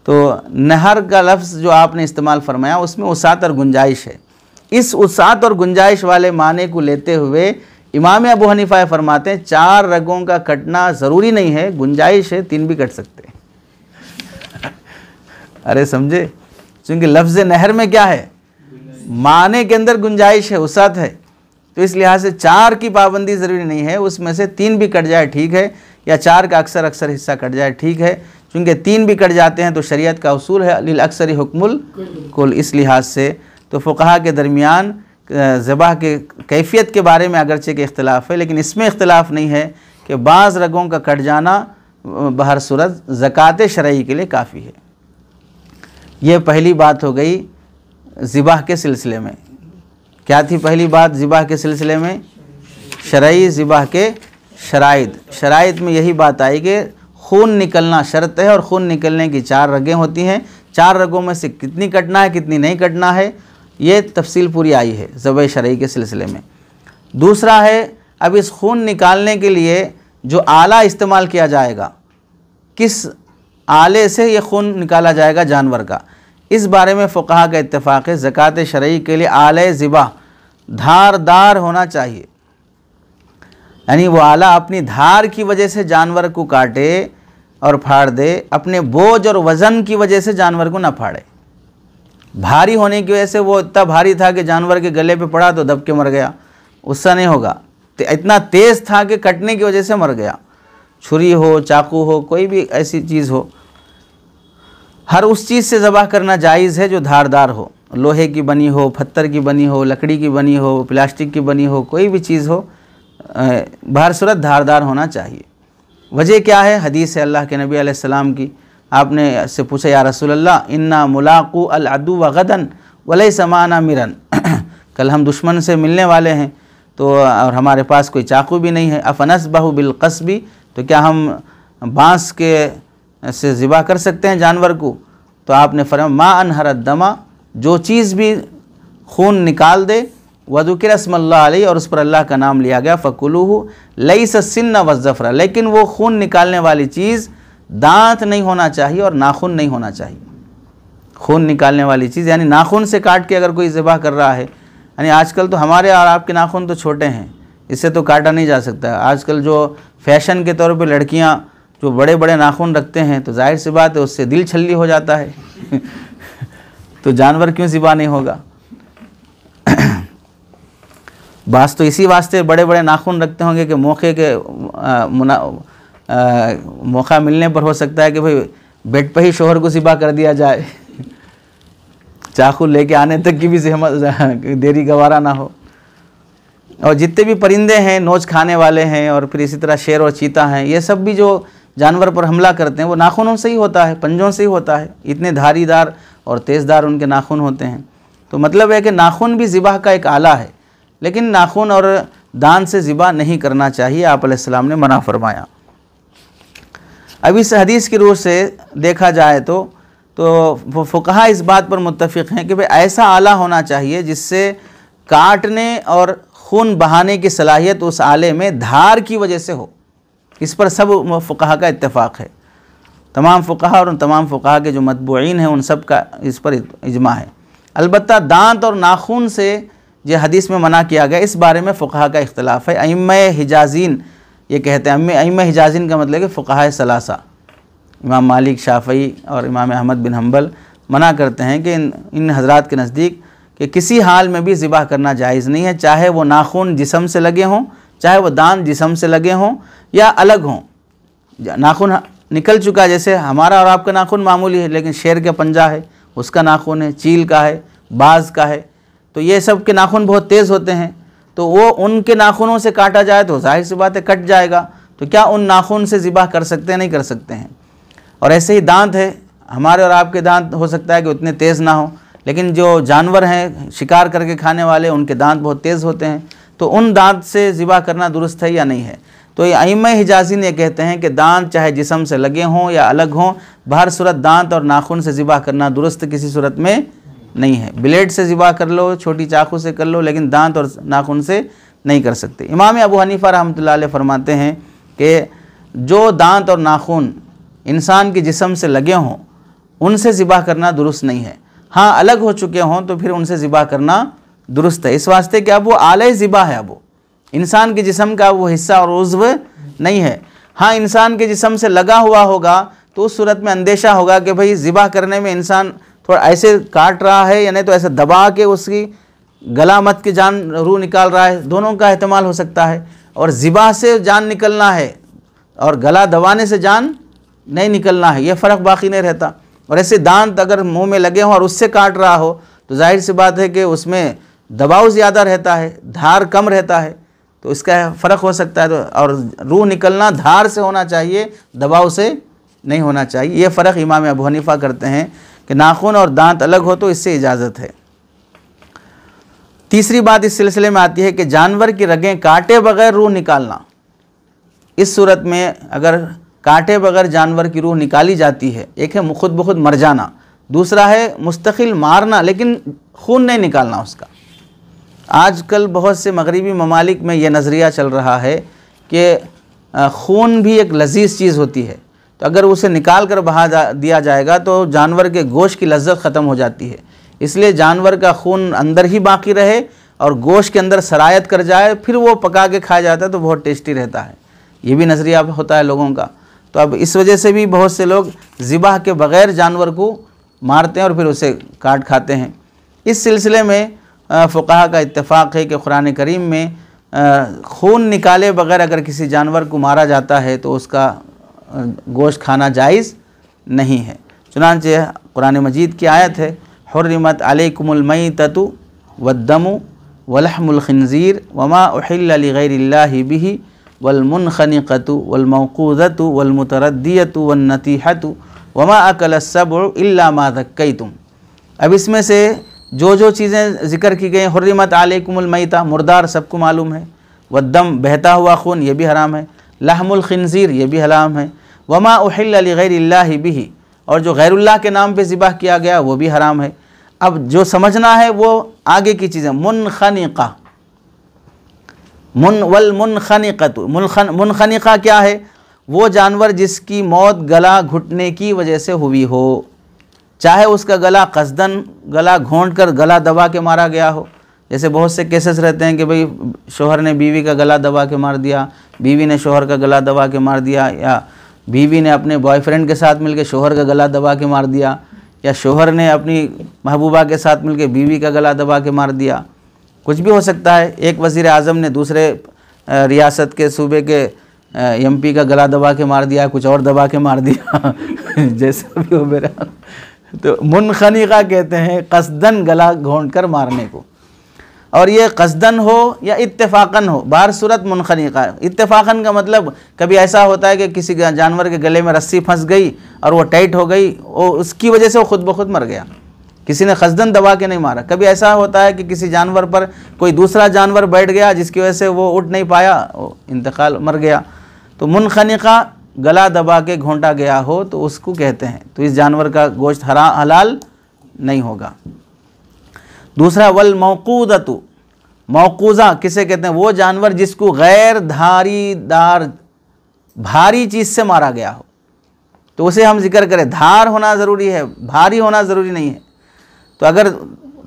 तो नहर का लफ्ज़ जो आपने इस्तेमाल फरमाया उसमें उसात और गुंजाइश है। इस उसात और गुंजाइश वाले माने को लेते हुए इमाम अबू हनीफा फरमाते हैं 4 रगों का कटना ज़रूरी नहीं है, गुंजाइश है, 3 भी कट सकते हैं। अरे समझे, क्योंकि लफ्ज़ नहर में क्या है? माने के अंदर गुंजाइश है, उसात है, तो इस लिहाज से 4 की पाबंदी ज़रूरी नहीं है, उसमें से 3 भी कट जाए ठीक है, या 4 का अक्सर हिस्सा कट जाए ठीक है। चूँकि 3 भी कट जाते हैं तो शरीयत का उसूल है लिल अक्सरी हुक्मुल कुल। इस लिहाज से तो फ़ुक़हा के दरमियान ज़बाह के कैफियत के बारे में अगरचे के इख्तिलाफ़ है, लेकिन इसमें इख्तिलाफ़ नहीं है कि बाज़ रगों का कट जाना बहर सूरत ज़कात शरई के लिए काफ़ी है। ये पहली बात हो गई ज़िबाह के सिलसिले में। क्या थी पहली बात ज़िबाह के सिलसिले में? शरई ज़िबाह के शराइत में यही बात आई कि खून निकलना शर्त है, और खून निकलने की 4 रगें होती हैं, 4 रगों में से कितनी कटना है कितनी नहीं कटना है, ये तफसील पूरी आई है ज़बाह शरई के सिलसिले में। दूसरा है, अब इस खून निकालने के लिए जो आला इस्तेमाल किया जाएगा, किस आले से ये खून निकाला जाएगा जानवर का, इस बारे में फ़ुक़हा का इत्तेफ़ाक़ है। ज़कात शरई के लिए आले ज़िबाह धारदार होना चाहिए, यानी वो आला अपनी धार की वजह से जानवर को काटे और फाड़ दे, अपने बोझ और वज़न की वजह से जानवर को ना फाड़े। भारी होने की वजह से वो इतना भारी था कि जानवर के गले पे पड़ा तो दब के मर गया, उससे नहीं होगा। तो इतना तेज़ था कि कटने की वजह से मर गया। छुरी हो, चाकू हो, कोई भी ऐसी चीज़ हो, हर उस चीज़ से ज़बाह करना जायज़ है जो धारदार हो, लोहे की बनी हो, पत्थर की बनी हो, लकड़ी की बनी हो, प्लास्टिक की बनी हो, कोई भी चीज़ हो, बहर सूरत धारदार होना चाहिए। वजह क्या है? हदीस है अल्लाह के नबी अलैहिस्सलाम की। आपने से पूछा, या रसूलल्लाह इन्ना मुलाक़ू अल अदु व गदन वलैसा माना मिरन, कल हम दुश्मन से मिलने वाले हैं तो और हमारे पास कोई चाकू भी नहीं है। अफनस्बहु बिल क़स्बी, तो क्या हम बाँस के से ज़िबा कर सकते हैं जानवर को? तो आपने फरमाया मा अनहरद दमा, जो चीज़ भी खून निकाल दे, वज़ुकिर अस्मल्लाह अलैहि, और उस पर अल्लाह का नाम लिया गया, फ़कुलूहु लैसा सिन्न वज़्ज़फ़रा, लेकिन वो खून निकालने वाली चीज़ दांत नहीं होना चाहिए और नाखून नहीं होना चाहिए। खून निकालने वाली चीज़ यानी नाखून से काट के अगर कोई ज़िबा कर रहा है, यानी आजकल तो हमारे और आपके नाखून तो छोटे हैं, इससे तो काटा नहीं जा सकता। आजकल जो फैशन के तौर पे लड़कियां जो बड़े बड़े नाखून रखते हैं, तो जाहिर सी बात है उससे दिल छल्ली हो जाता है तो जानवर क्यों ज़िबा नहीं होगा? बास तो इसी वास्ते बड़े बड़े नाखून रखते होंगे कि मौके के मौका मिलने पर हो सकता है कि भाई बेड पर ही शोहर को ज़िबा कर दिया जाए चाकू लेके आने तक की भी देरी गवारा ना हो। और जितने भी परिंदे हैं नोच खाने वाले हैं, और फिर इसी तरह शेर और चीता हैं, ये सब भी जो जानवर पर हमला करते हैं वो नाखूनों से ही होता है, पंजों से ही होता है। इतने धारीदार और तेज़दार उनके नाखून होते हैं। तो मतलब है कि नाखून भी ज़िबाह का एक आला है, लेकिन नाखून और दांत से ज़िबाह नहीं करना चाहिए, आप अलैहिस्सलाम ने मना फरमाया। अब इस हदीस की रूह से देखा जाए तो फुक़हा इस बात पर मुत्तफ़िक़ हैं कि भाई ऐसा आला होना चाहिए जिससे काटने और खून बहाने की सलाहियत उस आले में धार की वजह से हो। इस पर सब फुक़हा का इत्तेफाक है। तमाम फुक़हा और तमाम फुक़हा के जो मतबूईन हैं उन सब का इस पर इजमा है। अलबत्ता दांत और नाखून से जो हदीस में मना किया गया, इस बारे में फुक़हा का इख्तलाफ है। अइम्मा हिजाज़ीन ये कहते हैं, अइम्मा हिजाज़ीन का मतलब है कि फुक़हा सलासा, इमाम मालिक, शाफ़ई और इमाम अहमद बिन हम्बल मना करते हैं कि इन हज़रात के नज़दीक कि किसी हाल में भी ज़िबाह करना जायज़ नहीं है, चाहे वो नाखून जिस्म से लगे हों, चाहे वो दांत जिस्म से लगे हों या अलग हों। नाखून निकल चुका, जैसे हमारा और आपका नाखून मामूली है, लेकिन शेर का पंजा है, उसका नाखून है, चील का है, बाज़ का है, तो ये सब के नाखून बहुत तेज़ होते हैं। तो वो उनके नाखूनों से काटा जाए तो जाहिर सी बात है कट जाएगा। तो क्या उन नाखून से ज़िबाह कर सकते हैं? नहीं कर सकते हैं। और ऐसे ही दांत है, हमारे और आपके दांत हो सकता है कि उतने तेज़ ना हो, लेकिन जो जानवर हैं शिकार करके खाने वाले, उनके दांत बहुत तेज़ होते हैं। तो उन दांत से ज़िबाह करना दुरुस्त है या नहीं है? तो ये अइम्मा हिजाज़ीन ये कहते हैं कि दांत चाहे जिस्म से लगे हों या अलग हों, बहर सूरत दांत और नाखून से ज़िबाह करना दुरुस्त किसी सूरत में नहीं है। ब्लेड से ज़िबाह कर लो, छोटी चाकू से कर लो, लेकिन दांत और नाखून से नहीं कर सकते। इमाम अबू हनीफ़ा रहमतुल्लाह अलैह फरमाते हैं कि जो दांत और नाखून इंसान के जिस्म से लगे हों उनसे ज़िबाह करना दुरुस्त नहीं है। हाँ, अलग हो चुके हों तो फिर उनसे ज़िबाह करना दुरुस्त है, इस वास्ते कि अब वो आले ज़िबाह है, अब वो इंसान के जिस्म का वो हिस्सा और उज़्व नहीं है। हाँ, इंसान के जिस्म से लगा हुआ होगा तो उस सूरत में अंदेशा होगा कि भाई ज़िबाह करने में इंसान थोड़ा ऐसे काट रहा है या नहीं तो ऐसे दबा के उसकी गला मत के जान रूह निकाल रहा है, दोनों का एहतमाल हो सकता है। और ज़िबाह से जान निकलना है और गला दबाने से जान नहीं निकलना है, यह फ़र्क बाकी नहीं रहता। और ऐसे दांत अगर मुंह में लगे हों और उससे काट रहा हो तो जाहिर सी बात है कि उसमें दबाव ज़्यादा रहता है, धार कम रहता है, तो इसका फ़र्क हो सकता है। तो और रूह निकलना धार से होना चाहिए, दबाव से नहीं होना चाहिए। ये फ़र्क इमाम अबू हनीफ़ा करते हैं कि नाखून और दांत अलग हो तो इससे इजाज़त है। तीसरी बात इस सिलसिले में आती है कि जानवर की रगें काटे बगैर रूह निकालना। इस सूरत में अगर काटे बगैर जानवर की रूह निकाली जाती है, एक है खुद ब खुद मर जाना, दूसरा है मुस्तकिल मारना लेकिन खून नहीं निकालना उसका। आजकल बहुत से मगरिबी ममालिक में यह नज़रिया चल रहा है कि खून भी एक लजीज़ चीज़ होती है, तो अगर उसे निकाल कर बहा दिया जाएगा तो जानवर के गोश्त की लज्जत ख़त्म हो जाती है। इसलिए जानवर का खून अंदर ही बाकी रहे और गोश्त के अंदर सरायत कर जाए, फिर वो पका के खाया जाता है तो बहुत टेस्टी रहता है। ये भी नज़रिया होता है लोगों का। तो अब इस वजह से भी बहुत से लोग ज़िबाह के बग़ैर जानवर को मारते हैं और फिर उसे काट खाते हैं। इस सिलसिले में फ़ुक़हा का इत्तेफ़ाक़ है कि कुरान करीम में खून निकाले बग़ैर अगर किसी जानवर को मारा जाता है तो उसका गोश्त खाना जायज़ नहीं है। चुनांचे कुरान मजीद की आयत है, हुर्रिमत अलैकुमुल मैततु वद्दमु वलहमुल खिंज़ीर वमा उहिल्ल लिग़ैरिल्लाहि बिही वल्मुनख़निक़तु वल्मौक़ूज़तु वल्मुतरद्दियतु वन्नतीहतु वमा अकलस सबउ इल्ला मा ज़क्कैतुम। अब इसमें से जो जो चीज़ें ज़िक्र की गई, हुर्रिमत अलैकुमुल मैता मुर्दार सबको मालूम है, वद्दम बहता हुआ खून ये भी हराम है, लहमुल खिंज़ीर ये भी हराम है, वमा उहिल्ल लिग़ैरिल्लाहि बिही और जो गैरुल्लाह के नाम पे ज़िबाह किया गया वो भी हराम है। अब जो समझना है वो आगे की चीज़ें, मुनख़निक़ा वल्मुनख़निक़तु, मुनख़निक़ा क्या है? वो जानवर जिसकी मौत गला घुटने की वजह से हुई हो, चाहे उसका गला क़स्दन गला घोंट कर गला दबा के मारा गया हो। जैसे बहुत से केसेस रहते हैं कि भाई शोहर ने बीवी का गला दबा के मार दिया, बीवी ने शोहर का गला दबा के मार दिया, या बीवी ने अपने बॉयफ्रेंड के साथ मिलकर शोहर का गला दबा के मार दिया, या शोहर ने अपनी महबूबा के साथ मिलकर बीवी का गला दबा के मार दिया। कुछ भी हो सकता है। एक वज़ीर आज़म ने दूसरे रियासत के सूबे के MP का गला दबा के मार दिया, कुछ और दबा के मार दिया जैसा भी हो मेरा। तो मुनखनिका कहते हैं कसदन गला घोंट कर मारने को, और ये कसदन हो या इत्तेफाकन हो, बाहर सूरत मुनखनिका। इत्तेफाकन का मतलब कभी ऐसा होता है कि किसी जानवर के गले में रस्सी फंस गई और वो टाइट हो गई, वो उसकी वजह से वो खुद ब खुद मर गया, किसी ने कसदन दबा के नहीं मारा। कभी ऐसा होता है कि किसी जानवर पर कोई दूसरा जानवर बैठ गया जिसकी वजह से वो उठ नहीं पाया, वो इंतकाल, मर गया। तो मुनखनिका गला दबा के घोंटा गया हो तो उसको कहते हैं, तो इस जानवर का गोश्त हलाल नहीं होगा। दूसरा वल मौकूदतु, मौकूज़ा किसे कहते हैं? वो जानवर जिसको गैर धारीदार भारी चीज़ से मारा गया हो, तो उसे हम जिक्र करें। धार होना ज़रूरी है, भारी होना ज़रूरी नहीं है। तो अगर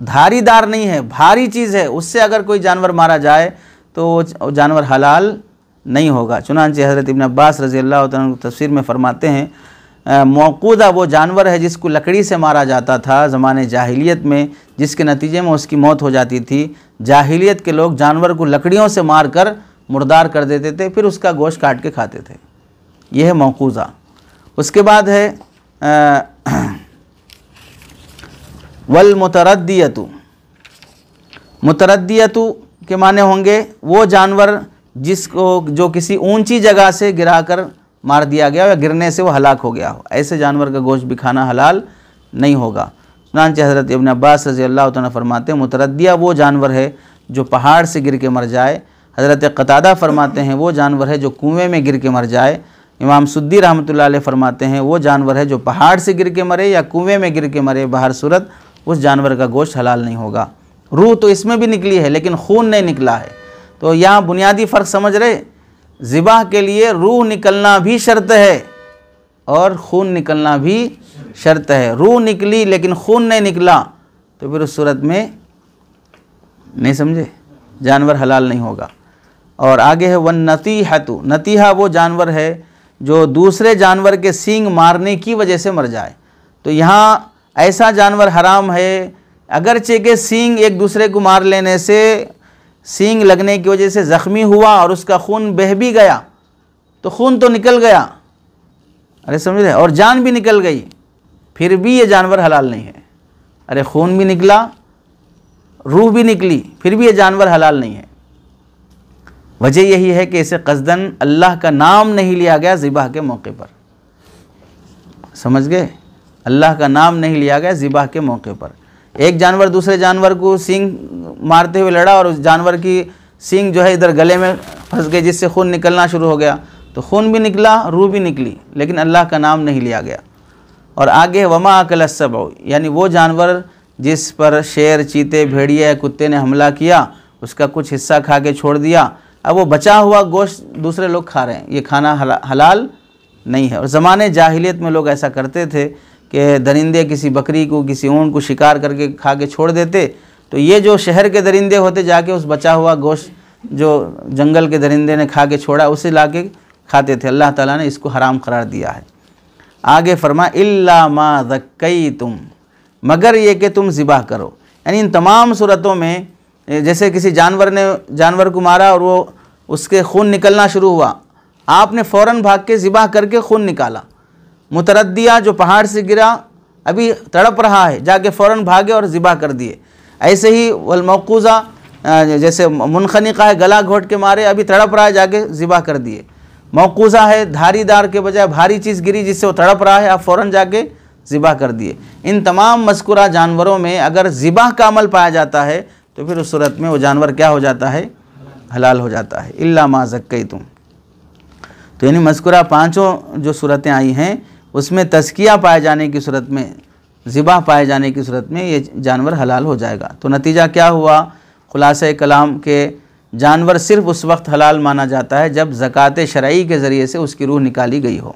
धारीदार नहीं है, भारी चीज़ है, उससे अगर कोई जानवर मारा जाए तो वो जानवर हलाल नहीं होगा। चुनांचे हज़रत इब्न अब्बास रज़ी अल्लाह तआला अन्हु तफसीर में फरमाते हैं, मौकूदा वो जानवर है जिसको लकड़ी से मारा जाता था ज़माने जाहिलियत में, जिसके नतीजे में उसकी मौत हो जाती थी। जाहिलियत के लोग जानवर को लकड़ियों से मार कर मुर्दार कर देते थे, फिर उसका गोश्त काट के खाते थे। यह है मौकूज़ा। उसके बाद है वल मुतरद्दियतु, मुतरद्दियतु के माने होंगे वो जानवर जिसको जो किसी ऊंची जगह से गिराकर मार दिया गया या गिरने से वो हलाक हो गया हो, ऐसे जानवर का गोश्त भी खाना हलाल नहीं होगा। चुनांचे हज़रत इब्न अब्बास रज़ी अल्लाह तआला फरमाते हैं, मुतरद्दिया वो जानवर है जो पहाड़ से गिर के मर जाए। हज़रत क़तादा फरमाते हैं वो जानवर है जो कुएं में गिर के मर जाए। इमाम सुद्दी रहमतुल्लाह अलैह फरमाते हैं वो जानवर है जो पहाड़ से गिर के मरे या कुएं में गिर के मरे, बाहर सूरत उस जानवर का गोश्त हलाल नहीं होगा। रूह तो इसमें भी निकली है लेकिन खून नहीं निकला है। तो यहाँ बुनियादी फ़र्क समझ रहे, ज़िबाह के लिए रूह निकलना भी शर्त है और खून निकलना भी शर्त है। रूह निकली लेकिन खून नहीं निकला तो फिर उस सूरत में नहीं समझे, जानवर हलाल नहीं होगा। और आगे है वन नतीहतु, नतीहा वो जानवर है जो दूसरे जानवर के सींग मारने की वजह से मर जाए। तो यहाँ ऐसा जानवर हराम है, अगरचे के सींग एक दूसरे को मार लेने से, सींग लगने की वजह से ज़ख्मी हुआ और उसका खून बह भी गया, तो खून तो निकल गया, अरे समझ रहे, और जान भी निकल गई, फिर भी ये जानवर हलाल नहीं है। अरे खून भी निकला, रूह भी निकली, फिर भी ये जानवर हलाल नहीं है। वजह यही है कि इसे कसदन अल्लाह का नाम नहीं लिया गया ज़िबाह के मौके पर, समझ गए, अल्लाह का नाम नहीं लिया गया ज़िबाह के मौके पर। एक जानवर दूसरे जानवर को सींग मारते हुए लड़ा और उस जानवर की सींग जो है इधर गले में फंस गई जिससे खून निकलना शुरू हो गया, तो खून भी निकला, रूह भी निकली, लेकिन अल्लाह का नाम नहीं लिया गया। और आगे वमा अकल सबअ, यानी वो जानवर जिस पर शेर, चीते, भेड़िया, कुत्ते ने हमला किया, उसका कुछ हिस्सा खा के छोड़ दिया, अब वो बचा हुआ गोश्त दूसरे लोग खा रहे हैं, ये खाना हलाल नहीं है। और ज़माने जाहिलियत में लोग ऐसा करते थे कि दरिंदे किसी बकरी को, किसी ऊँट को शिकार करके खा के छोड़ देते, तो ये जो शहर के दरिंदे होते जाके उस बचा हुआ गोश्त जो जंगल के दरिंदे ने खा के छोड़ा उसे ला के खाते थे। अल्लाह ताला ने इसको हराम करार दिया है। आगे फरमा इल्ला मा ज़क्कैतुम, मगर ये कि तुम ज़िबाह करो। यानी इन तमाम सूरतों में जैसे किसी जानवर ने जानवर को मारा और वो उसके खून निकलना शुरू हुआ, आपने फ़ौरन भाग के ज़िबाह करके खून निकाला। मुतरद्दिया जो पहाड़ से गिरा अभी तड़प रहा है, जाके फ़ौरन भागे और ज़िबाह कर दिए। ऐसे ही वल मौकूज़ा जैसे मुनखनिका है, गला घोट के मारे, अभी तड़प रहा है, जाके ज़िबाह कर दिए। मौकूज़ा है, धारीदार के बजाय भारी चीज़ गिरी जिससे वो तड़प रहा है, आप फ़ौरन जाके ज़िबाह कर दिए। इन तमाम मज़कूरा जानवरों में अगर ज़िबाह का अमल पाया जाता है तो फिर उस सूरत में वो जानवर क्या हो जाता है, हलाल हो जाता है। इल्ला मा ज़क्कैतुम, तो यानी मज़कूरा पाँचों जो सूरतें आई हैं उसमें तज़किया पाए जाने की सूरत में, ज़िबाह पाए जाने की सूरत में ये जानवर हलाल हो जाएगा। तो नतीजा क्या हुआ, खुलासा कलाम के जानवर सिर्फ़ उस वक्त हलाल माना जाता है जब ज़कात शरई के ज़रिए से उसकी रूह निकाली गई हो।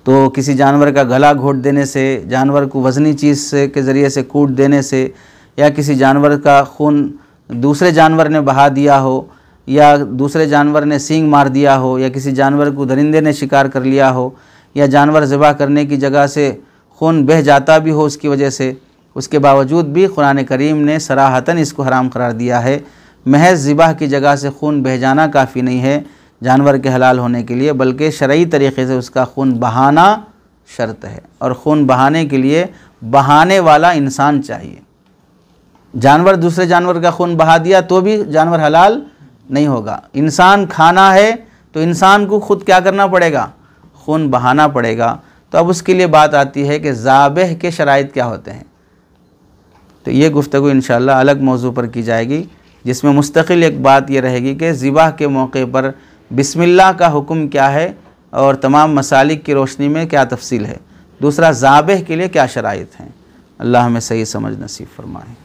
तो किसी जानवर का गला घोट देने से, जानवर को वज़नी चीज़ से के ज़रिए से कूट देने से, या किसी जानवर का खून दूसरे जानवर ने बहा दिया हो, या दूसरे जानवर ने सींग मार दिया हो, या किसी जानवर को दरिंदे ने शिकार कर लिया हो, या जानवर ज़िबाह करने की जगह से खून बह जाता भी हो उसकी वजह से, उसके बावजूद भी कुरान करीम ने सराहतन इसको हराम करार दिया है। महज ज़िबाह की जगह से खून बह जाना काफ़ी नहीं है जानवर के हलाल होने के लिए, बल्कि शरई तरीक़े से उसका खून बहाना शर्त है, और खून बहाने के लिए बहाने वाला इंसान चाहिए। जानवर दूसरे जानवर का खून बहा दिया तो भी जानवर हलाल नहीं होगा। इंसान खाना है तो इंसान को खुद क्या करना पड़ेगा, खून बहाना पड़ेगा। तो अब उसके लिए बात आती है कि ज़ाबिह के शराइत क्या होते हैं। तो ये गुफ्तगू इंशाअल्लाह अलग मौजू पर की जाएगी, जिसमें मुस्तकिल एक बात ये रहेगी कि ज़िबाह के मौके पर बिस्मिल्लाह का हुक्म क्या है और तमाम मसालिक की रोशनी में क्या तफसील है। दूसरा, ज़ाबिह के लिए क्या शराइत हैं। अल्लाह हमें सही समझ नसीब फरमाए।